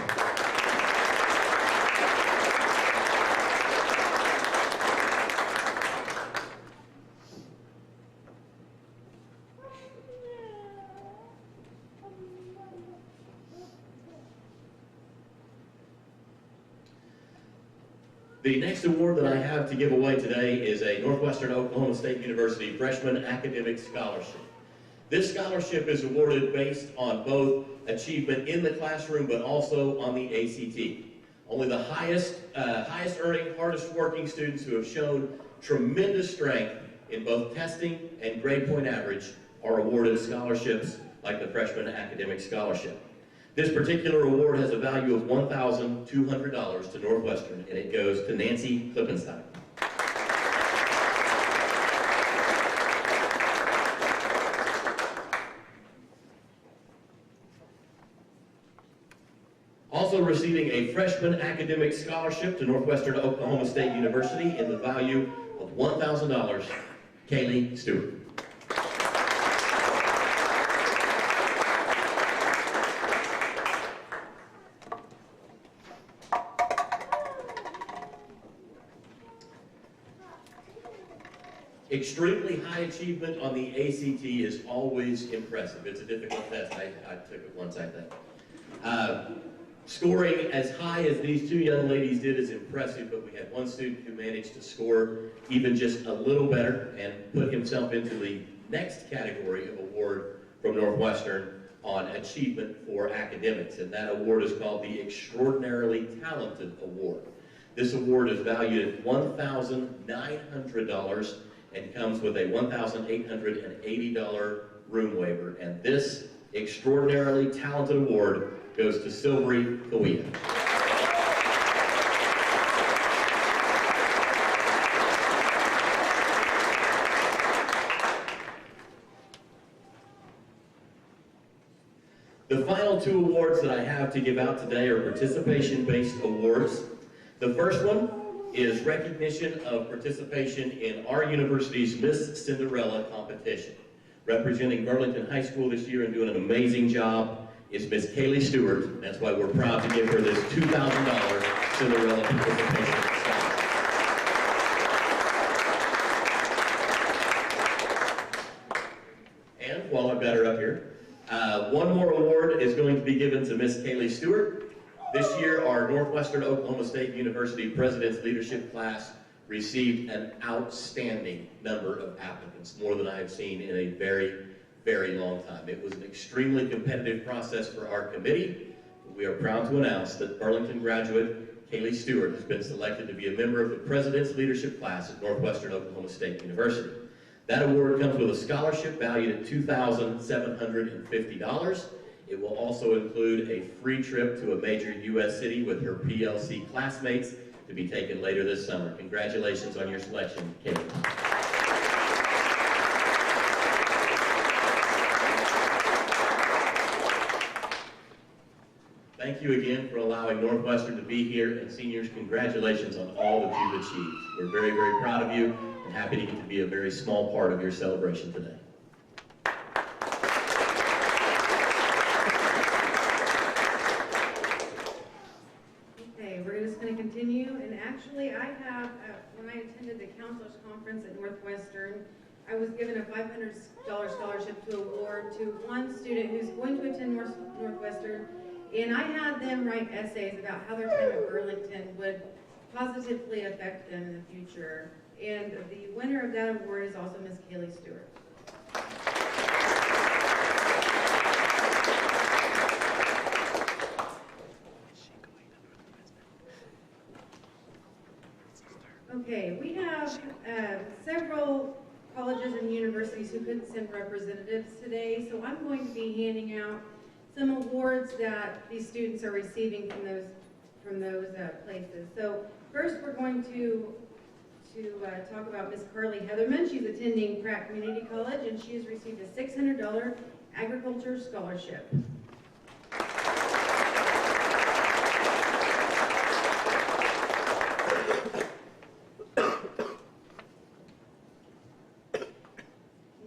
The next award that I have to give away today is a Northwestern Oklahoma State University Freshman Academic Scholarship. This scholarship is awarded based on both achievement in the classroom but also on the ACT. Only the highest earning, hardest working students who have shown tremendous strength in both testing and grade point average are awarded scholarships like the Freshman Academic Scholarship. This particular award has a value of $1,200 to Northwestern, and it goes to Nancy Klippenstein. Also receiving a Freshman Academic Scholarship to Northwestern Oklahoma State University in the value of $1,000, Kaylee Stewart. Extremely high achievement on the ACT is always impressive. It's a difficult test. I took it once, I think. Scoring as high as these 2 young ladies did is impressive, but we had one student who managed to score even just a little better and put himself into the next category of award from Northwestern on achievement for academics, and that award is called the Extraordinarily Talented Award. This award is valued at $1,900 and comes with a $1,880 room waiver. And this Extraordinarily Talented Award goes to Silvery Kawia. The final 2 awards that I have to give out today are participation-based awards. The first one is recognition of participation in our university's Miss Cinderella competition. Representing Burlington High School this year and doing an amazing job is Miss Kaylee Stewart. That's why we're proud to give her this $2,000 Cinderella participation scholarship. And while I've got her up here, one more award is going to be given to Miss Kaylee Stewart. This year, our Northwestern Oklahoma State University President's Leadership class received an outstanding number of applicants, more than I have seen in a very, very long time. It was an extremely competitive process for our committee. We are proud to announce that Burlington graduate Kaylee Stewart has been selected to be a member of the President's Leadership class at Northwestern Oklahoma State University. That award comes with a scholarship valued at $2,750. It will also include a free trip to a major U.S. city with her PLC classmates to be taken later this summer. Congratulations on your selection, Kaylee. Thank you again for allowing Northwestern to be here, and seniors, congratulations on all that you've achieved. We're very, very proud of you and happy to get to be a very small part of your celebration today. Okay, we're just going to continue, and actually I have, when I attended the counselors conference at Northwestern, I was given a $500 scholarship to award to one student who's going to attend Northwestern, and I had them write essays about how their time at Burlington would positively affect them in the future. And the winner of that award is also Miss Kaylee Stewart. Okay, we have several colleges and universities who couldn't send representatives today, so I'm going to be handing out some awards that these students are receiving from those places. So first we're going to talk about Miss Carly Heatherman. She's attending Pratt Community College, and she has received a $600 agriculture scholarship.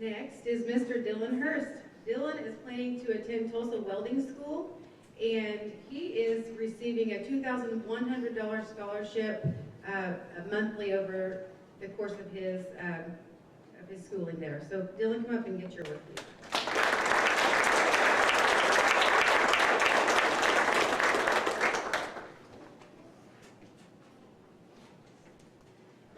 Next is Mr. Dylan Hurst. Dylan is planning to attend Tulsa Welding School, and he is receiving a $2,100 scholarship monthly over the course of his schooling there. So Dylan, come up and get your work, please.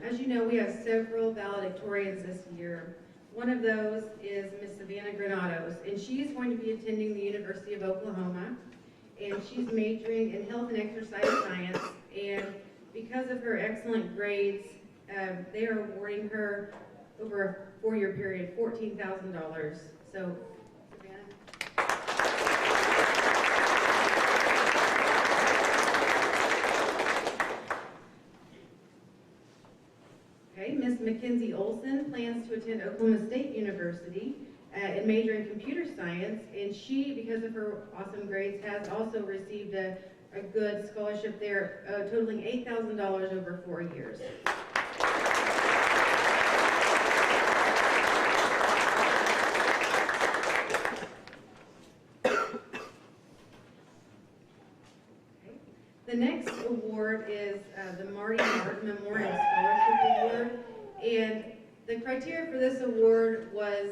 As you know, we have several valedictorians this year. One of those is Miss Savannah Granados, and she's going to be attending the University of Oklahoma, and she's majoring in health and exercise science, and because of her excellent grades, they are awarding her over a 4-year period $14,000. So, Savannah. Okay, Miss Mackenzie Olson plans to attend Oklahoma State University and major in computer science, and she, because of her awesome grades, has also received a good scholarship there, totaling $8,000 over 4 years. The next award is the Marty Martin Memorial Scholarship Award, and the criteria for this award was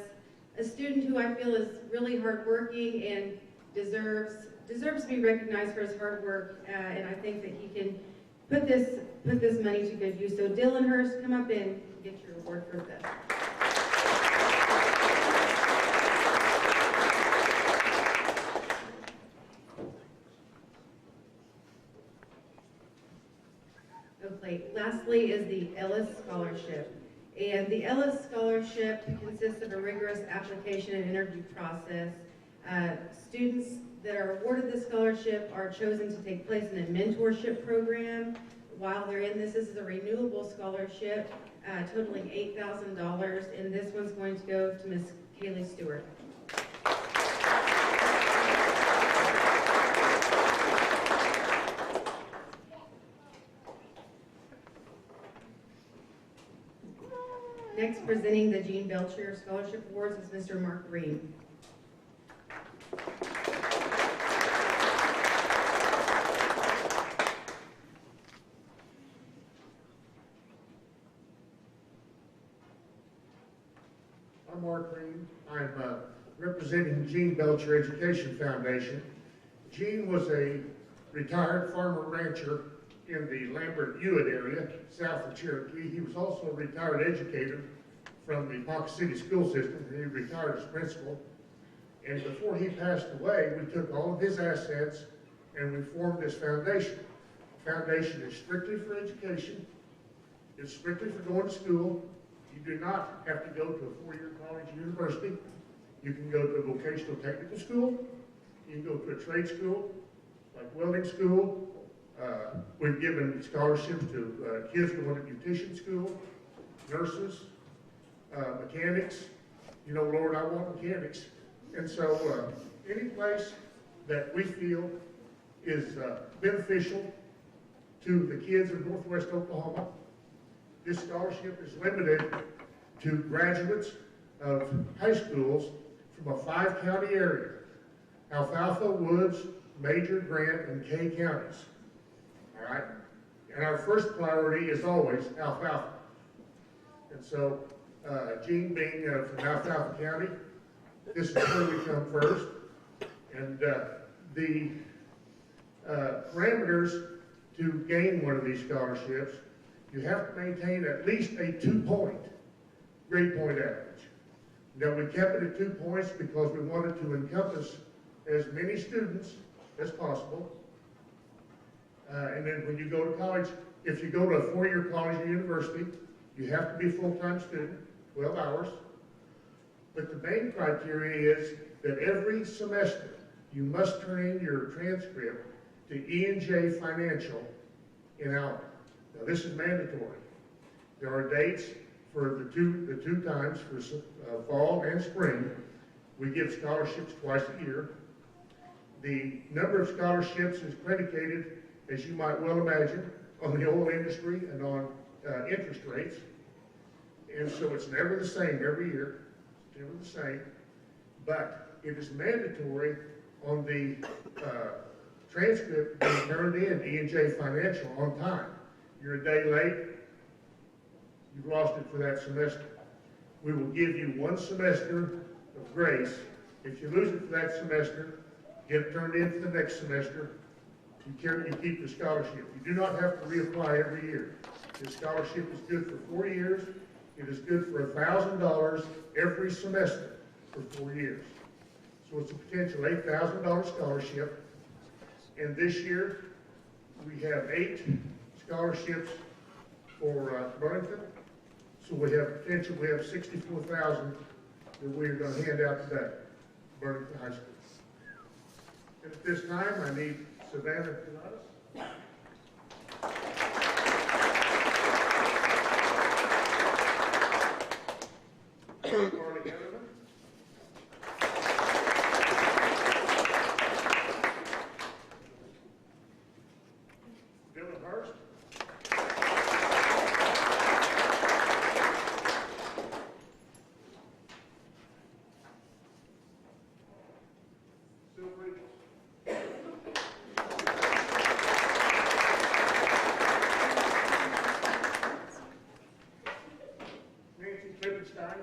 a student who I feel is really hardworking and deserves to be recognized for his hard work, and I think that he can put this money to good use. So Dylan Hurst, come up and get your award for this. Okay, lastly is the Ellis Scholarship. And the Ellis Scholarship consists of a rigorous application and interview process. Students that are awarded this scholarship are chosen to take place in a mentorship program. While they're in this is a renewable scholarship totaling $8,000, and this one's going to go to Miss Kaylee Stewart. Next, presenting the Gene Belcher Scholarship Awards is Mr. Mark Green. I'm Mark Green. I'm representing Gene Belcher Education Foundation. Gene was a retired farmer rancher in the Lambert-Hewitt area, south of Cherokee. He was also a retired educator from the Ponca City school system. He retired as principal. And before he passed away, we took all of his assets and we formed this foundation. The foundation is strictly for education. It's strictly for going to school. You do not have to go to a four-year college or university. You can go to a vocational technical school. You can go to a trade school, like welding school. We've given scholarships to kids going to beautician school, nurses, mechanics. You know, Lord, I want mechanics. And so any place that we feel is beneficial to the kids of Northwest Oklahoma, this scholarship is limited to graduates of high schools from a 5-county area: Alfalfa, Woods, Major, Grant, and Kay counties. All right? And our first priority is always Alfalfa. And so, Gene being from Alfalfa County, this is where we come first. And the parameters to gain one of these scholarships, you have to maintain at least a 2-point grade point average. Now, we kept it at 2 points because we wanted to encompass as many students as possible. And then when you go to college, if you go to a 4-year college or university, you have to be a full-time student, 12 hours. But the main criteria is that every semester you must turn in your transcript to E&J Financial in Alma. Now, this is mandatory. There are dates for the two times for fall and spring. We give scholarships twice a year. The number of scholarships is predicated, as you might well imagine, on the oil industry and on interest rates. And so it's never the same every year. It's never the same. But it is mandatory on the transcript being turned in E&J Financial on time. You're a day late, you've lost it for that semester. We will give you 1 semester of grace. If you lose it for that semester, get it turned in for the next semester, you keep the scholarship. You do not have to reapply every year. This scholarship is good for 4 years. It is good for $1,000 every semester for 4 years. So it's a potential $8,000 scholarship. And this year, we have 8 scholarships for Burlington. So we have potential, we have $64,000 that we're going to hand out today, Burlington High School. And at this time, I need Savannah Pilatus. Carly Everman. Dylan Hurst. Sue Bridges. Nancy Klippenstein.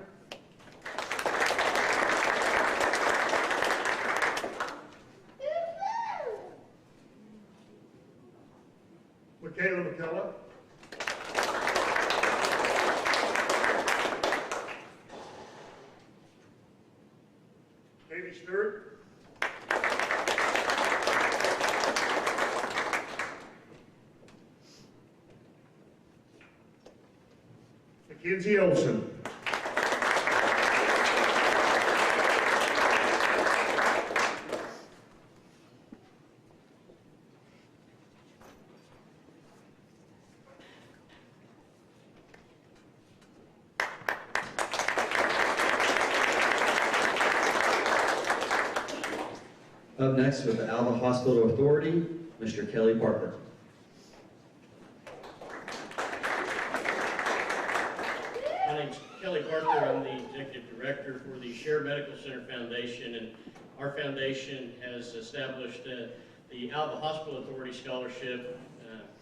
Michaela McCullough. Amy Stewart. Mackenzie Olson. Up next with the Alva Hospital Authority, Mr. Kelly Parker. My name's Kelly Parker. I'm the Executive Director for the Shared Medical Center Foundation, and our foundation has established the Alva Hospital Authority Scholarship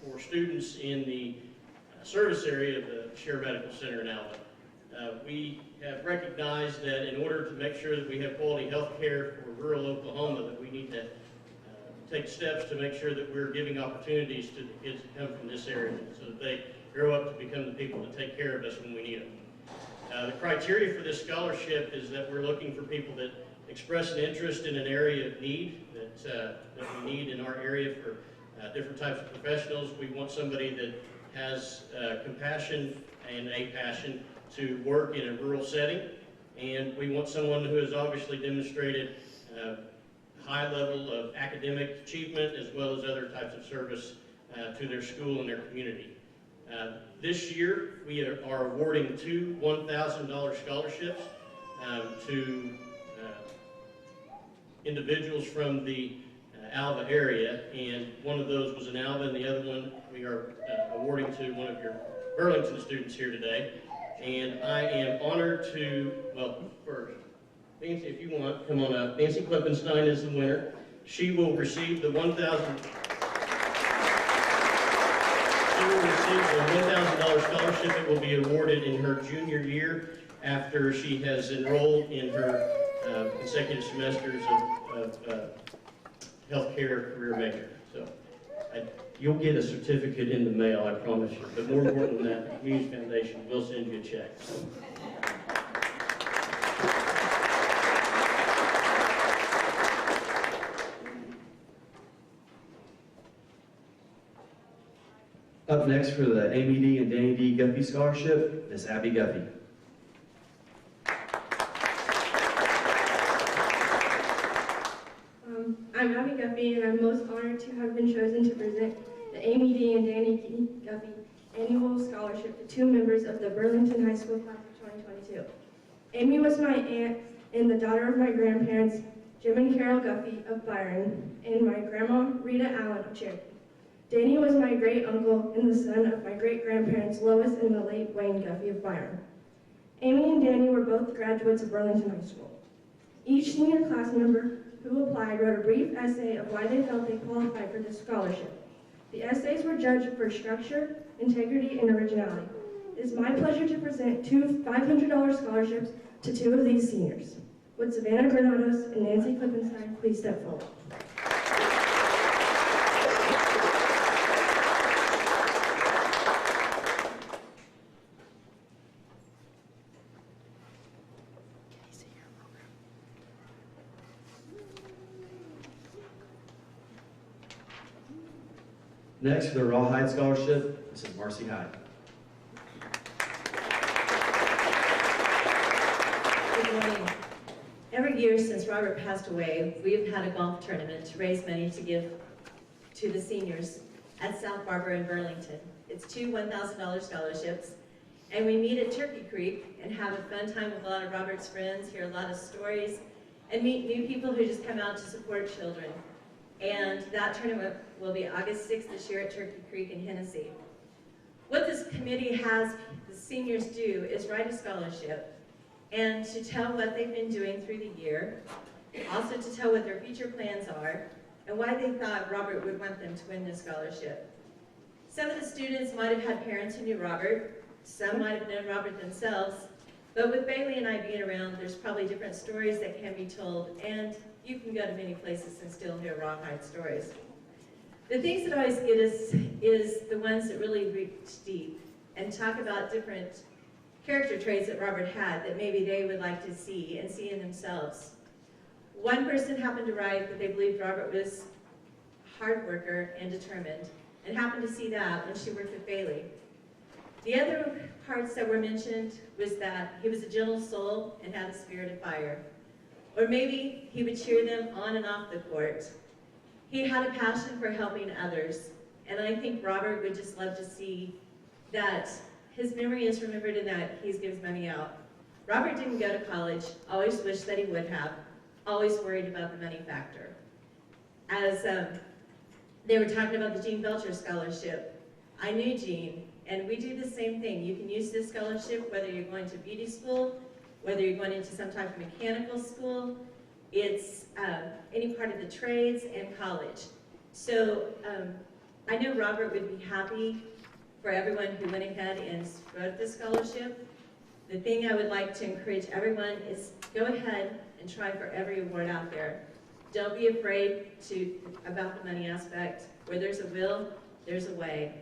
for students in the service area of the Shared Medical Center in Alva. We have recognized that in order to make sure that we have quality health care for rural Oklahoma, that we need to take steps to make sure that we're giving opportunities to the kids that come from this area so that they grow up to become the people that take care of us when we need them. The criteria for this scholarship is that we're looking for people that express an interest in an area of need that we need in our area for different types of professionals. We want somebody that has compassion and a passion to work in a rural setting, and we want someone who has obviously demonstrated high level of academic achievement as well as other types of service to their school and their community. This year, we are awarding 2 $1,000 scholarships to individuals from the Alva area, and one of those was in Alva, and the other one we are awarding to one of your Burlington students here today. And I am honored to, well, first, Nancy, if you want, come on up. Nancy Klippenstein is the winner. She will receive the $1,000 scholarship. It will be awarded in her junior year after she has enrolled in her consecutive semesters of healthcare career major. So you'll get a certificate in the mail, I promise you. But more important than that, the Community Foundation will send you a check. Up next for the Amy D. and Danny D. Guffey Scholarship, Miss Abby Guffey. I'm Abby Guffey, and I'm most honored to have been chosen to present the Amy D. and Danny Guffey Annual Scholarship to 2 members of the Burlington High School class of 2022. Amy was my aunt and the daughter of my grandparents, Jim and Carol Guffey of Byron, and my grandma, Rita Allen of Cherokee. Danny was my great uncle and the son of my great grandparents, Lois and the late Wayne Guffey of Byron. Amy and Danny were both graduates of Burlington High School. Each senior class member who applied wrote a brief essay of why they felt they qualified for this scholarship. The essays were judged for structure, integrity, and originality. It is my pleasure to present 2 $500 scholarships to 2 of these seniors. Would Savannah Granados and Nancy Klippenstein please step forward? Next for the Rawhide Scholarship, Mrs. Marcy Hyde. Good morning. Every year since Robert passed away, we've had a golf tournament to raise money to give to the seniors at South Barbara and Burlington. It's 2 $1,000 scholarships, and we meet at Turkey Creek and have a fun time with a lot of Robert's friends, hear a lot of stories, and meet new people who just come out to support children. And that tournament will be August 6th this year at Turkey Creek in Hennessy. What this committee has the seniors do is write a scholarship and to tell what they've been doing through the year, also to tell what their future plans are, and why they thought Robert would want them to win this scholarship. Some of the students might have had parents who knew Robert, some might have known Robert themselves, but with Bailey and I being around, there's probably different stories that can be told, and you can go to many places and still hear rawhide stories. The things that always get us is the ones that really reach deep and talk about different character traits that Robert had that maybe they would like to see and see in themselves. One person happened to write that they believed Robert was a hard worker and determined, and happened to see that when she worked with Bailey. The other parts that were mentioned was that he was a gentle soul and had a spirit of fire. Or maybe he would cheer them on and off the court. He had a passion for helping others, and I think Robert would just love to see that his memory is remembered and that he gives money out. Robert didn't go to college, always wished that he would have, always worried about the money factor. As they were talking about the Gene Belcher Scholarship, I knew Gene, and we do the same thing. You can use this scholarship whether you're going to beauty school, whether you're going into some type of mechanical school, it's any part of the trades and college. So I know Robert would be happy for everyone who went ahead and wrote this scholarship. The thing I would like to encourage everyone is go ahead and try for every award out there. Don't be afraid about the money aspect. Where there's a will, there's a way.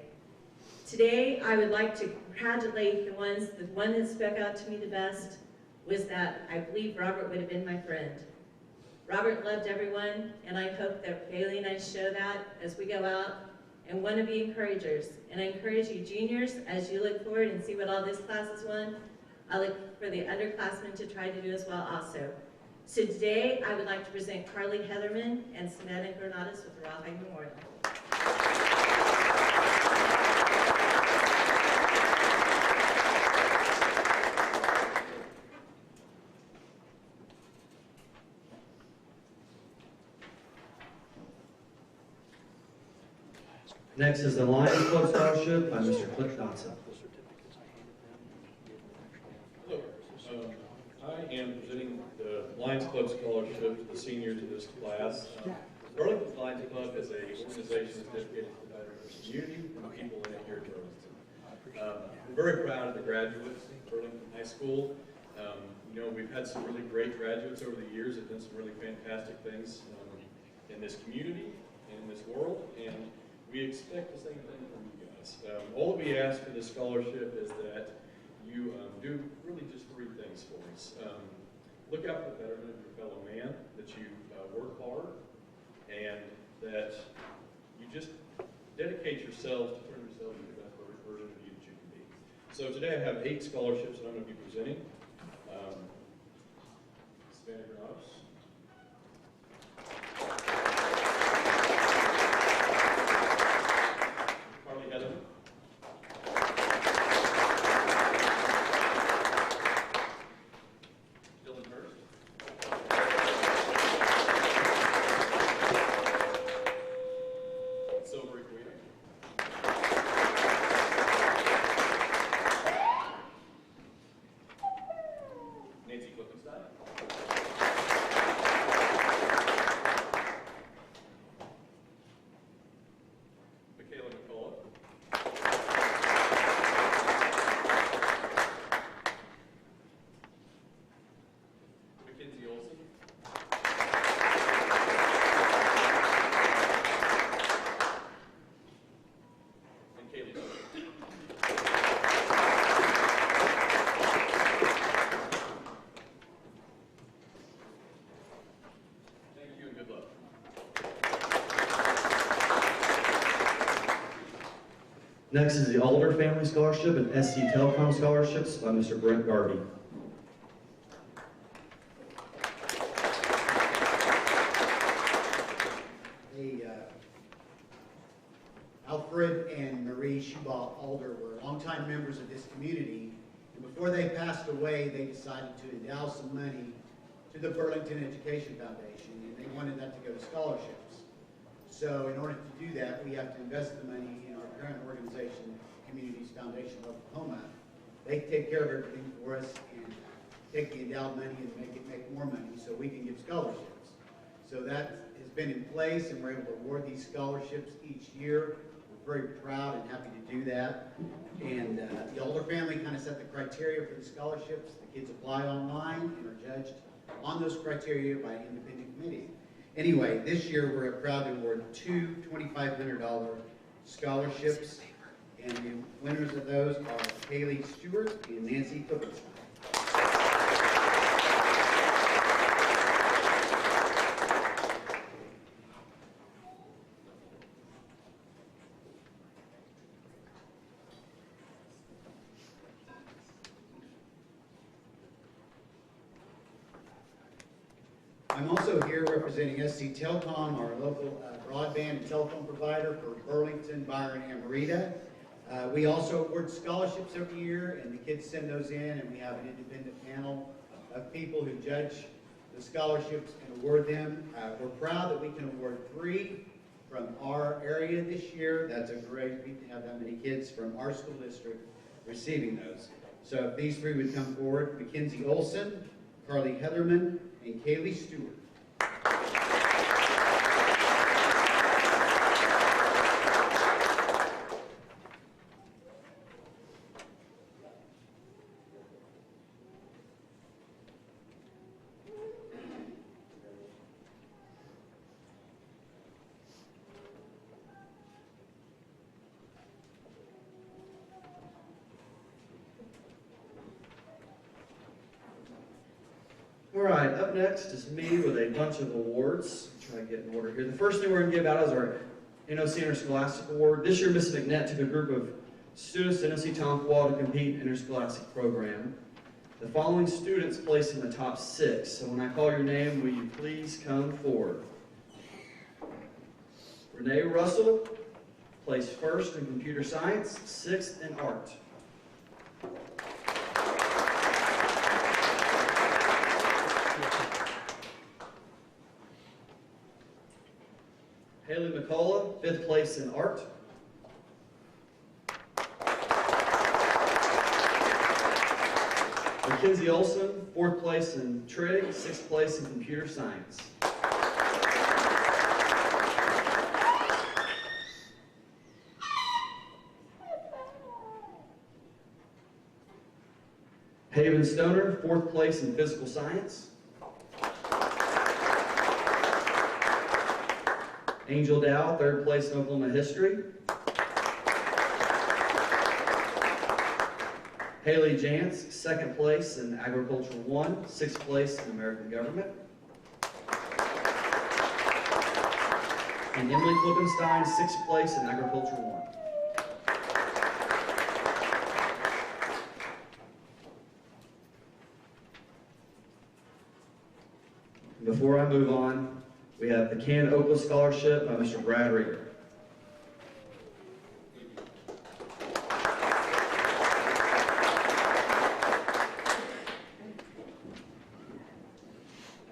Today, I would like to congratulate the one that spoke out to me the best was that I believe Robert would have been my friend. Robert loved everyone, and I hope that Bailey and I show that as we go out and want to be encouragers. And I encourage you juniors, as you look forward and see what all this class has won, I look for the underclassmen to try to do as well also. So today, I would like to present Carly Heatherman and Samantha Granados with the Rawhide Memorial. Next is the Lions Club Scholarship by Mr. Cliff Dotson. Hello. I am presenting the Lions Club Scholarship to the seniors of this class. Burlington Lions Club is an organization that's dedicated to the betterment of the community and the people in it here at Burlington. I'm very proud of the graduates of Burlington High School. You know, we've had some really great graduates over the years that have done some really fantastic things in this community and in this world, and we expect the same thing from you guys. All that we ask for this scholarship is that you do really just three things for us. Look out for the betterment of your fellow man, that you work hard, and that you just dedicate yourselves to turn yourself into the best version of you that you can be. So today I have 8 scholarships that I'm going to be presenting. Savannah Granados. Carly Heatherman. Dylan Hurst. Silvery Guida. Nancy Cliftonstein. Michaela McCullough. Mackenzie Olson. And Kaylee Stewart. Thank you and good luck. Next is the Alder Family Scholarship and SC Telecom Scholarships by Mr. Brent Garvey. Alfred and Marie Schubaugh Alder were longtime members of this community, and before they passed away, they decided to endow some money to the Burlington Education Foundation, and they wanted that to go to scholarships. So in order to do that, we have to invest the money in our parent organization, Communities Foundation of Oklahoma. They take care of everything for us and take the endowed money and make it make more money so we can give scholarships. So that has been in place, and we're able to award these scholarships each year. We're very proud and happy to do that. And the Alder family kind of set the criteria for the scholarships. The kids apply online and are judged on those criteria by an independent committee. Anyway, this year we're proud to award 2 $2,500 scholarships, and the winners of those are Kaylee Stewart and Nancy Cliftonstein. I'm also here representing SC Telecom, our local broadband and telephone provider for Burlington, Byron, and Merida. We also award scholarships every year, and the kids send those in, and we have an independent panel of people who judge the scholarships and award them. We're proud that we can award 3 from our area this year. That's a great feat to have that many kids from our school district receiving those. So if these 3 would come forward: Mackenzie Olson, Carly Heatherman, and Kaylee Stewart. All right, up next is me with a bunch of awards. Try to get in order here. The first thing we're going to give out is our NOC Interscholastic Award. This year, Mrs. McNett took a group of students to NOC Tonkawa to compete in interscholastic program. The following students placed in the top 6. So when I call your name, will you please come forward? Renee Russell placed first in computer science, 6th in art. Haley McCullough, 5th place in art. Mackenzie Olson, 4th place in trig, 6th place in computer science. Haven Stoner, 4th place in physical science. Angel Dow, 3rd place in Oklahoma history. Haley Jantz, 2nd place in Agriculture 1, 6th place in American Government. And Emily Klippenstein, 6th place in Agriculture 1. Before I move on, we have the Ken Oakland Scholarship by Mr. Brad Rieger.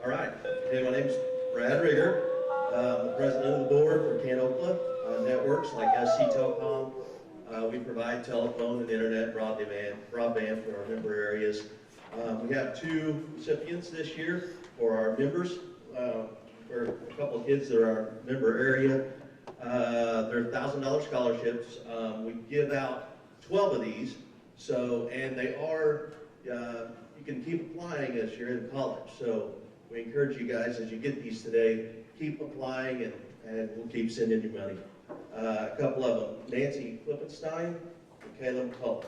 All right. Hey, my name's Brad Rieger. I'm the president of the board for Ken Oakland Networks like SC Telecom. We provide telephone and internet broadband for our member areas. We have 2 recipients this year for our members. For a couple of kids that are our member area. They're $1,000 scholarships. We give out 12 of these. So, and they are, you can keep applying as you're in college. So we encourage you guys as you get these today, keep applying and we'll keep sending you money. A couple of them, Nancy Klippenstein and Kayla McCullough.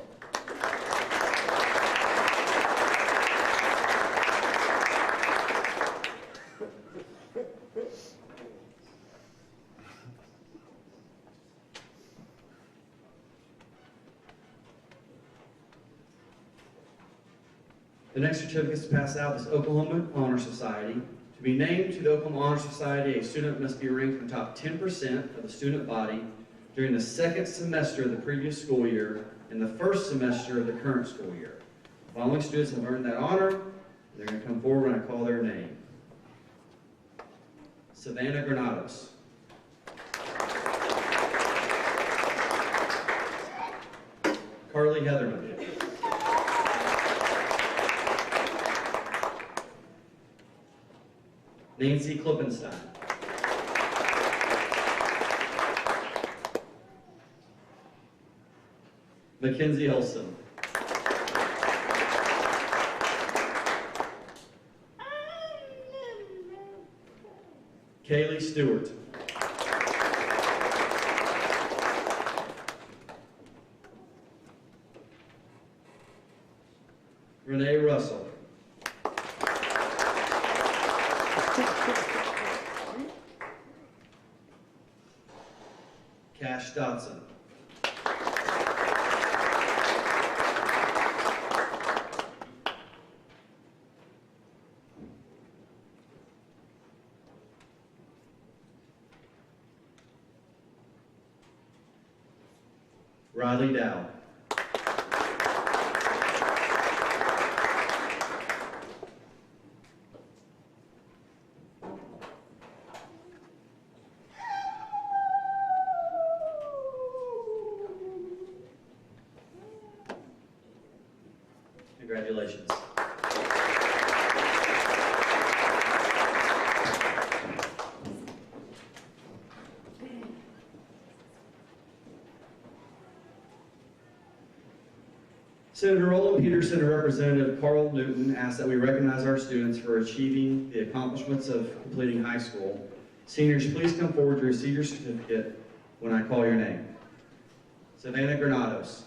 The next certificates to pass out is Oklahoma Honor Society. To be named to the Oklahoma Honor Society, a student must be ranked in the top 10% of the student body during the 2nd semester of the previous school year and the 1st semester of the current school year. The following students have earned that honor. They're going to come forward when I call their name. Savannah Granados. Carly Heatherman. Nancy Klippenstein. Mackenzie Olson. Kaylee Stewart. Renee Russell. Cash Dotson. Riley Dow. Congratulations. Senator Roland Peterson and Representative Carl Newton asked that we recognize our students for achieving the accomplishments of completing high school. Seniors, please come forward to receive your certificate when I call your name. Savannah Granados.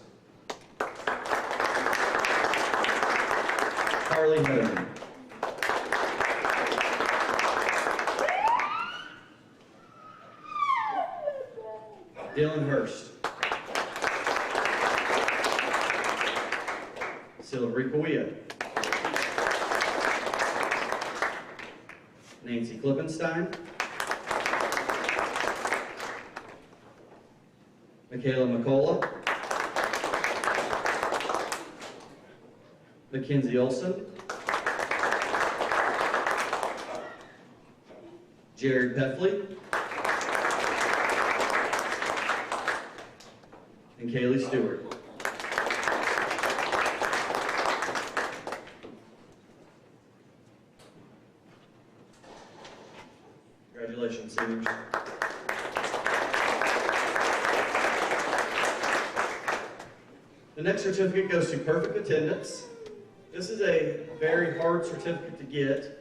Carly Heatherman. Dylan Hurst. Silvery Kawia. Nancy Klippenstein. Michaela McCullough. Mackenzie Olson. Jared Peffley. And Kaylee Stewart. Congratulations, seniors. The next certificate goes to perfect attendance. This is a very hard certificate to get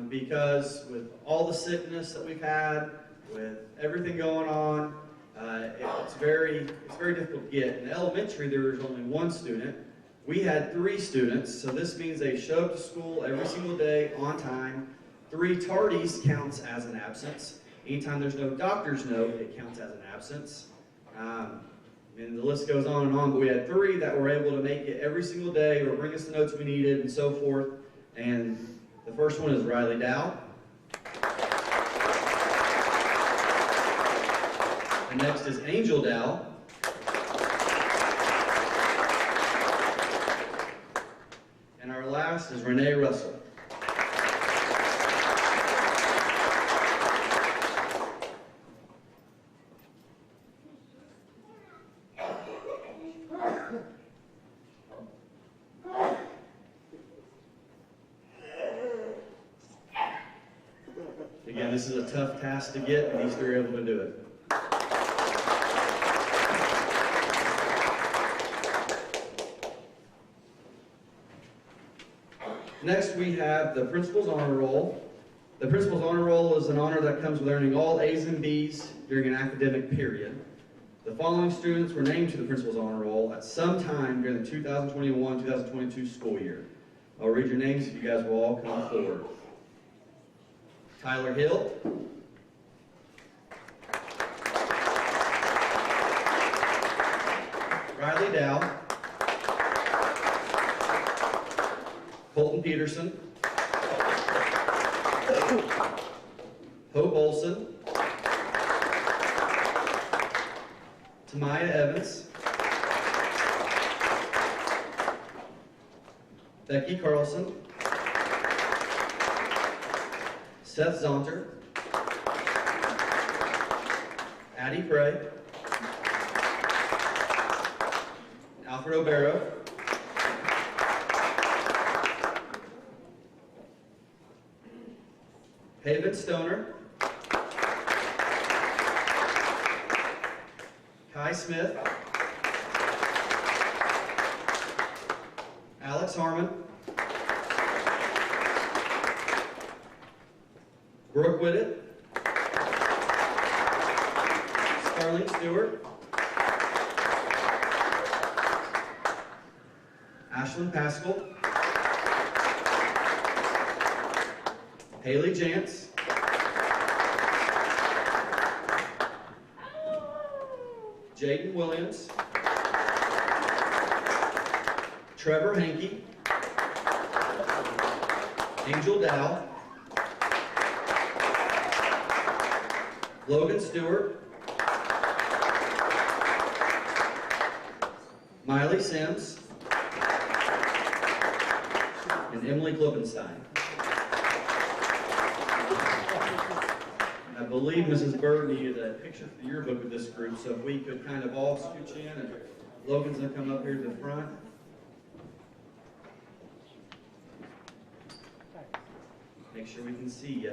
because with all the sickness that we've had, with everything going on, it's very difficult to get. In elementary, there was only one student. We had 3 students, so this means they show up to school every single day on time. 3 tardies counts as an absence. Anytime there's no doctor's note, it counts as an absence. And the list goes on, but we had 3 that were able to make it every single day or bring us the notes we needed and so forth. And the first one is Riley Dow. The next is Angel Dow. And our last is Renee Russell. Again, this is a tough task to get, and these 3 are able to do it. Next, we have the Principal's Honor Roll. The Principal's Honor Roll is an honor that comes with earning all A's and B's during an academic period. The following students were named to the Principal's Honor Roll at some time during the 2021-2022 school year. I'll read your names if you guys will all come forward. Tyler Hill. Riley Dow. Colton Peterson. Hope Olson. Tamaya Evans. Becky Carlson. Seth Zonter. Addie Prey. Alfred O'Barrow. Haven Stoner. Kai Smith. Alex Harmon. Brooke Whitted. Starling Stewart. Ashlyn Pascal. Haley Jantz. Jaden Williams. Trevor Hankey. Angel Dow. Logan Stewart. Miley Sims. And Emily Klippenstein. I believe Mrs. Bird needed a picture for the yearbook with this group, so if we could kind of all scooch in and Logan's gonna come up here to the front. Make sure we can see you.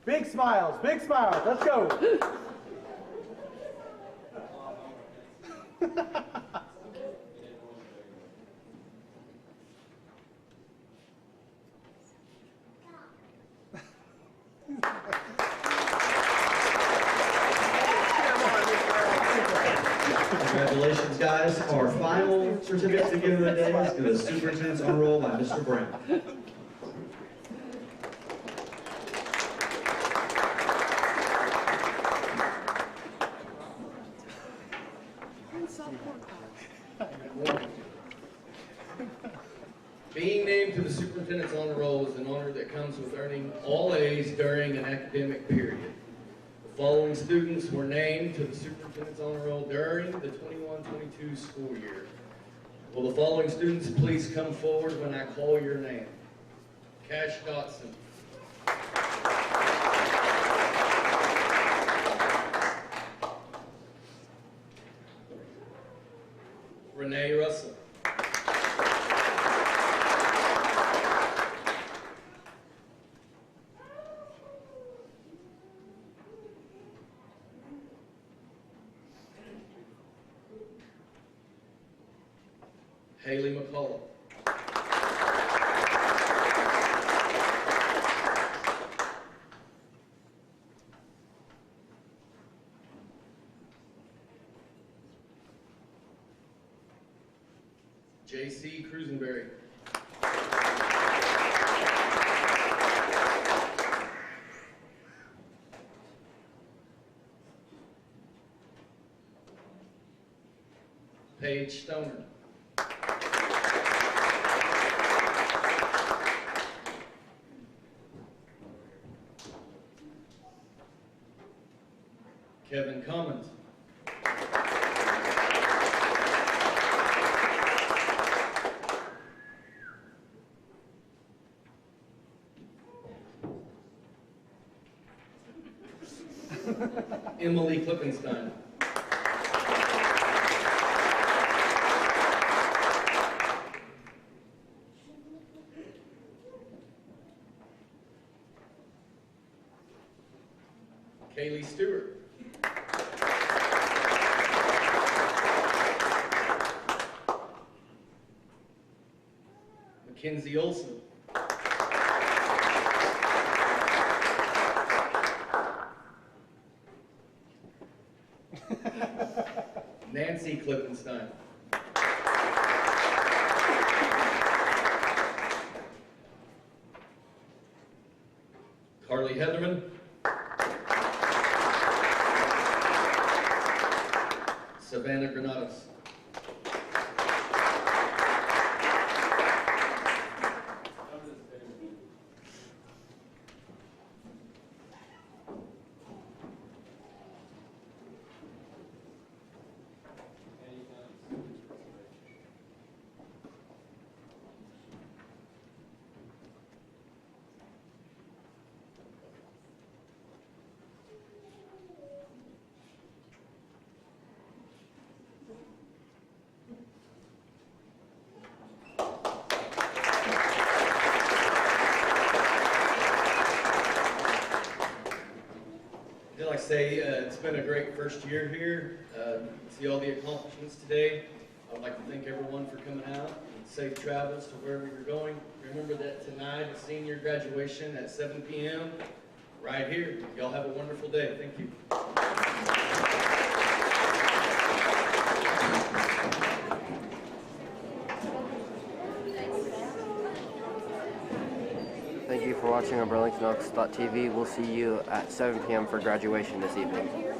Big smiles, let's go. guys, our final certificate to give the day is the Superintendent's Honor Roll by Mr. Brown. Being named to the Superintendent's Honor Roll is an honor that comes with earning all A's during an academic period. The following students were named to the Superintendent's Honor Roll during the 21-22 school year. Will the following students please come forward when I call your name? Cash Dotson. Renee Russell. Haley McCullough. J.C. Cruisenberry. Paige Stoner. Kevin Cummins. Emily Klippenstein. Kaylee Stewart. Mackenzie Olson. Nancy Klippenstein. Carly Heatherman. Savannah Granados. Like I say, it's been a great first year here. See all the accomplishments today. I would like to thank everyone for coming out and safe travels to wherever you're going. Remember that tonight is senior graduation at 7 p.m. right here. Y'all have a wonderful day. Thank you. Thank you for watching on BurlingtonOaks.tv. We'll see you at 7 p.m. for graduation this evening.